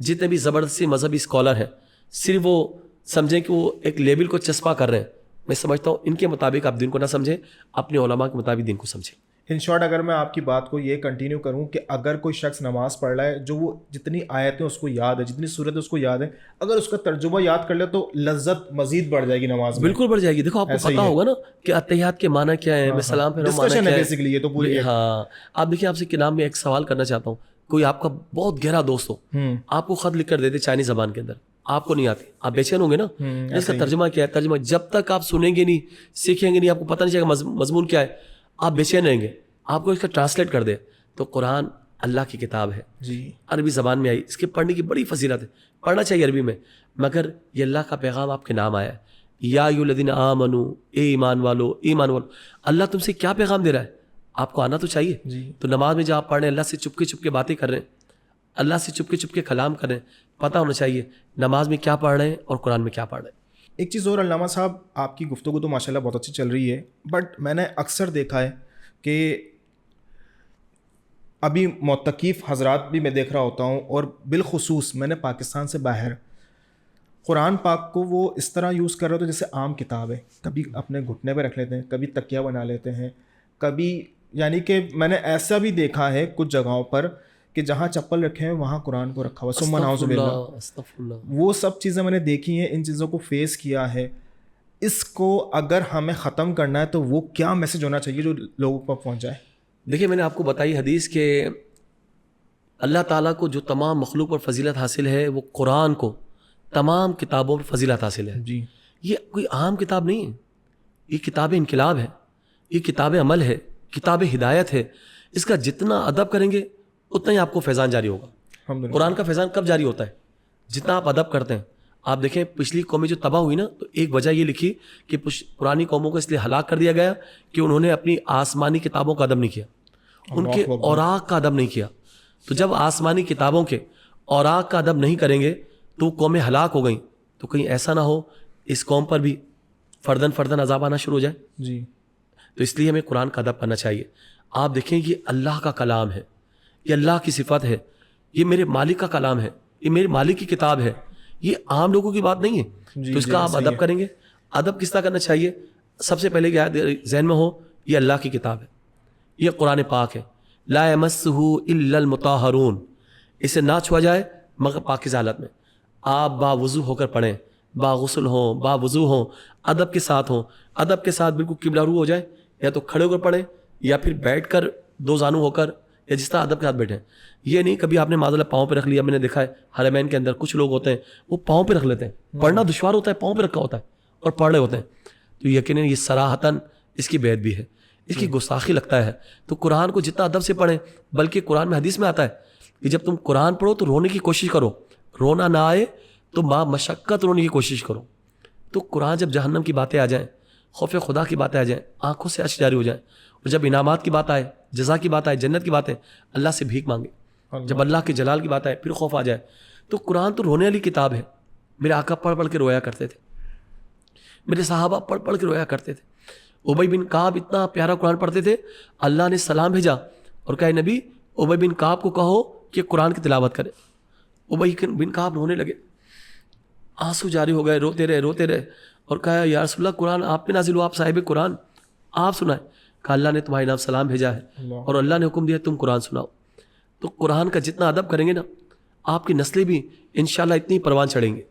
جتنے بھی زبردستی مذہبی اسکالر ہیں, صرف وہ سمجھیں کہ وہ ایک لیبل کو چسپا کر رہے ہیں. میں سمجھتا ہوں ان کے مطابق آپ دین کو نہ سمجھیں, اپنے علماء کے مطابق دین کو سمجھیں. ان شارٹ اگر میں آپ کی بات کو یہ کنٹینیو کروں کہ اگر کوئی شخص نماز پڑھ رہا ہے, جو وہ جتنی آیتیں اس کو یاد ہے, جتنی صورتیں اس کو یاد ہے, اگر اس کا ترجمہ یاد کر لے تو لذت مزید بڑھ جائے گی نماز میں. بالکل بڑھ جائے گی. دیکھو آپ کو پتا ہوگا نا کہ اتحیات کے معنی کیا ہے, میں سلام پھر ڈسکشن ہے بیسیکلی یہ تو پوری. ہاں آپ دیکھیں, آپ سے کلام میں ایک سوال کرنا چاہتا ہوں. کوئی آپ کا بہت گہرا دوست ہو, آپ کو خط لکھ کر دیتے چائنیز زبان کے اندر, آپ کو نہیں آتی, آپ بے چین ہوں گے نا. اس کا ترجمہ کیا ہے, ترجمہ جب تک آپ سنیں گے نہیں, سیکھیں گے نہیں, آپ کو پتہ نہیں چلے گا مضمون کیا ہے, آپ بے چین رہیں گے. آپ کو اس کا ٹرانسلیٹ کر دے تو قرآن اللہ کی کتاب ہے, عربی زبان میں آئی, اس کے پڑھنے کی بڑی فضیلت ہے, پڑھنا چاہیے عربی میں. مگر یہ اللہ کا پیغام آپ کے نام آیا ہے, یا ایھا الذین آمنوا, اے ایمان والو, ایمان والو. اللہ تم سے کیا پیغام دے رہا ہے, آپ کو آنا تو چاہیے. تو نماز میں جب آپ پڑھ رہے ہیں, اللہ سے چپ کے باتیں کر رہے ہیں, اللہ سے چپ کے کلام کر رہے ہیں, پتہ ہونا چاہیے نماز میں کیا پڑھ رہے ہیں اور قرآن میں کیا پڑھ رہے ہیں. ایک چیز اور علامہ صاحب, آپ کی گفتگو تو ماشاءاللہ بہت اچھی چل رہی ہے, بٹ میں نے اکثر دیکھا ہے کہ ابھی معتکف حضرات بھی میں دیکھ رہا ہوتا ہوں, اور بالخصوص میں نے پاکستان سے باہر قرآن پاک کو وہ اس طرح یوز کر رہے ہوتے جیسے عام کتاب ہے. کبھی اپنے گھٹنے پہ رکھ لیتے ہیں, کبھی تکیہ بنا لیتے ہیں, کبھی یعنی کہ میں نے ایسا بھی دیکھا ہے کچھ جگہوں پر کہ جہاں چپل رکھے ہیں وہاں قرآن کو رکھا ہوا. ثم نعوذ باللہ. وہ سب چیزیں میں نے دیکھی ہیں, ان چیزوں کو فیس کیا ہے. اس کو اگر ہمیں ختم کرنا ہے تو وہ کیا میسج ہونا چاہیے جو لوگوں پر پہنچ جائے؟ دیکھیے میں نے آپ کو بتائی حدیث کہ اللہ تعالیٰ کو جو تمام مخلوق پر فضیلت حاصل ہے وہ قرآن کو تمام کتابوں پر فضیلت حاصل ہے. جی یہ کوئی عام کتاب نہیں ہے, یہ کتاب انقلاب ہے, یہ کتاب عمل ہے, کتاب ہدایت ہے. اس کا جتنا ادب کریں گے اتنا ہی آپ کو فیضان جاری ہوگا. الحمدللہ. قرآن کا فیضان کب جاری ہوتا ہے؟ جتنا آپ ادب کرتے ہیں. آپ دیکھیں پچھلی قومیں جو تباہ ہوئی نا, تو ایک وجہ یہ لکھی کہ پرانی قوموں کو اس لیے ہلاک کر دیا گیا کہ انہوں نے اپنی آسمانی کتابوں کا ادب نہیں کیا, ان کے اوراق کا ادب نہیں کیا. تو جب آسمانی کتابوں کے اوراق کا ادب نہیں کریں گے تو قومیں ہلاک ہو گئیں. تو کہیں ایسا نہ ہو اس قوم پر بھی فردن فردن عذاب آنا شروع ہو جائے. جی تو اس لیے ہمیں قرآن کا ادب کرنا چاہیے. آپ دیکھیں یہ اللہ کا کلام ہے, یہ اللہ کی صفت ہے, یہ میرے مالک کا کلام ہے, یہ میرے مالک کی کتاب ہے, یہ عام لوگوں کی بات نہیں ہے. تو اس کا آپ ادب کریں گے. ادب کس طرح کرنا چاہیے؟ سب سے پہلے کیا ذہن میں ہو, یہ اللہ کی کتاب ہے, یہ قرآن پاک ہے. لا یمسہ الا المطہرون, اسے نہ چھوا جائے مگر پاکیزہ حالت میں. آپ باوضو ہو کر پڑھیں, باغسل ہوں, باوضو ہوں, ادب کے ساتھ ہوں. ادب کے ساتھ بالکل قبلہ رو ہو جائے, یا تو کھڑے ہو کر پڑھیں یا پھر بیٹھ کر دو زانو ہو کر, یا جس طرح ادب کے ساتھ بیٹھیں. یہ نہیں کبھی آپ نے معاذ اللہ پاؤں پہ رکھ لیا. میں نے دیکھا ہے حرمین کے اندر کچھ لوگ ہوتے ہیں وہ پاؤں پہ رکھ لیتے ہیں, پڑھنا دشوار ہوتا ہے, پاؤں پہ رکھا ہوتا ہے اور پڑھ رہے ہوتے ہیں. تو یقیناً یہ صراحتاً اس کی بیعت بھی ہے, اس کی گستاخی لگتا ہے. تو قرآن کو جتنا ادب سے پڑھیں, بلکہ قرآن میں حدیث میں آتا ہے کہ جب تم قرآن پڑھو تو رونے کی کوشش کرو, رونا نہ آئے تو ماں مشقت رونے کی کوشش کرو. تو قرآن جب جہنم کی باتیں آ جائیں, خوف خدا کی باتیں آ جائیں, آنکھوں سے اشک جاری ہو جائیں, اور جب انعامات کی بات آئے, جزا کی بات آئے, جنت کی بات ہے, اللہ سے بھیک مانگے. جب اللہ کے جلال کی بات آئے پھر خوف آ جائے. تو قرآن تو رونے والی کتاب ہے. میرے آقا پڑھ پڑھ کے رویا کرتے تھے, میرے صحابہ پڑھ پڑھ کے رویا کرتے تھے. ابی بن کعب اتنا پیارا قرآن پڑھتے تھے, اللہ نے سلام بھیجا اور کہا نبی ابی بن کعب کو کہو کہ قرآن کی تلاوت کرے. ابی بن کعب رونے لگے, آنسو جاری ہو گئے, روتے رہے اور کہا یا رسول اللہ قرآن آپ پہ نازل ہوا, آپ صاحب قرآن, آپ سنائیں. کہا اللہ نے تمہارے نام سلام بھیجا ہے اور اللہ نے حکم دیا تم قرآن سناؤ. تو قرآن کا جتنا ادب کریں گے نا, آپ کی نسلیں بھی انشاءاللہ اتنی پروان چڑھیں گے.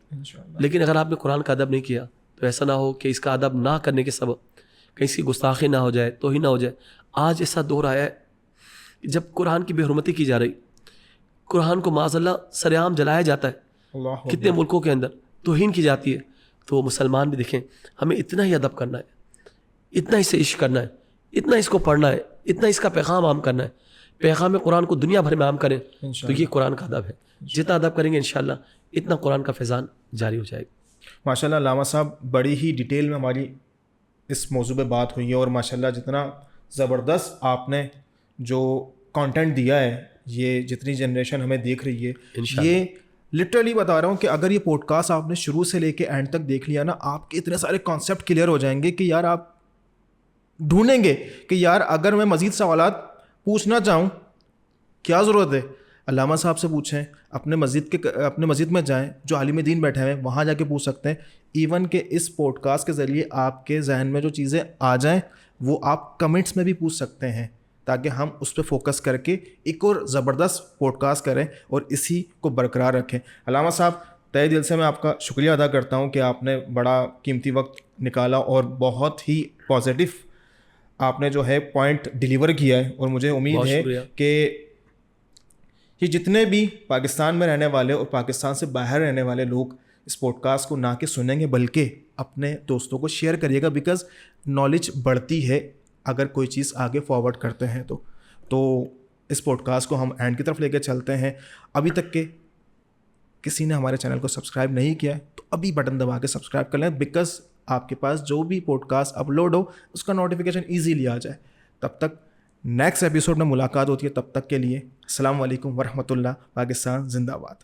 لیکن اگر آپ نے قرآن کا ادب نہیں کیا تو ایسا نہ ہو کہ اس کا ادب نہ کرنے کے سبب کہیں اس کی گستاخی نہ ہو جائے, توہین نہ ہو جائے. آج ایسا دور آیا ہے جب قرآن کی بے حرمتی کی جا رہی, قرآن کو معاذ اللہ سر عام جلایا جاتا ہے, کتنے ملکوں کے اندر توہین کی جاتی ہے. تو مسلمان بھی دیکھیں ہمیں اتنا ہی ادب کرنا ہے, اتنا اسے عشق کرنا ہے, اتنا اس کو پڑھنا ہے, اتنا اس کا پیغام عام کرنا ہے. پیغام قرآن کو دنیا بھر میں عام کریں تو یہ قرآن کا ادب ہے. جتنا ادب کریں گے انشاءاللہ اتنا قرآن کا فیضان جاری ہو جائے گا. ماشاءاللہ علامہ صاحب بڑی ہی ڈیٹیل میں ہماری اس موضوع پہ بات ہوئی ہے, اور ماشاءاللہ جتنا زبردست آپ نے جو کانٹینٹ دیا ہے, یہ جتنی جنریشن ہمیں دیکھ رہی ہے, یہ لٹرلی بتا رہا ہوں کہ اگر یہ پوڈ کاسٹ آپ نے شروع سے لے کے اینڈ تک دیکھ لیا نا, آپ کے اتنے سارے کانسیپٹ کلیئر ہو جائیں گے کہ یار آپ ڈھونڈیں گے کہ یار اگر میں مزید سوالات پوچھنا چاہوں کیا ضرورت ہے, علامہ صاحب سے پوچھیں, اپنے مسجد میں جائیں, جو عالم دین بیٹھے ہوئے ہیں وہاں جا کے پوچھ سکتے ہیں. ایون کہ اس پوڈ کاسٹ کے ذریعے آپ کے ذہن میں جو چیزیں آ جائیں وہ آپ کمنٹس میں بھی پوچھ سکتے ہیں, تاکہ ہم اس پہ فوکس کر کے ایک اور زبردست پوڈ کاسٹ کریں اور اسی کو برقرار رکھیں. علامہ صاحب تہہ دل سے میں آپ کا شکریہ ادا کرتا ہوں کہ آپ نے بڑا قیمتی وقت نکالا اور بہت ہی پازیٹیو آپ نے جو ہے پوائنٹ ڈیلیور کیا ہے. اور مجھے امید ہے کہ یہ جتنے بھی پاکستان میں رہنے والے اور پاکستان سے باہر رہنے والے لوگ اس پوڈ کاسٹ کو نہ کہ سنیں گے بلکہ اپنے دوستوں کو شیئر کریے گا, بیکاز نالج بڑھتی ہے اگر کوئی چیز آگے فارورڈ کرتے ہیں. تو اس پوڈ کاسٹ کو ہم اینڈ کی طرف لے کے چلتے ہیں. ابھی تک کہ کسی نے ہمارے چینل کو سبسکرائب نہیں کیا ہے تو ابھی بٹن دبا کے سبسکرائب کر لیں, بیکاز آپ کے پاس جو بھی پوڈ کاسٹ اپلوڈ ہو اس کا نوٹیفیکیشن ایزیلی آ جائے. تب تک نیکسٹ ایپیسوڈ میں ملاقات ہوتی ہے, تب تک کے لیے السلام علیکم ورحمۃ اللہ. پاکستان زندہ باد.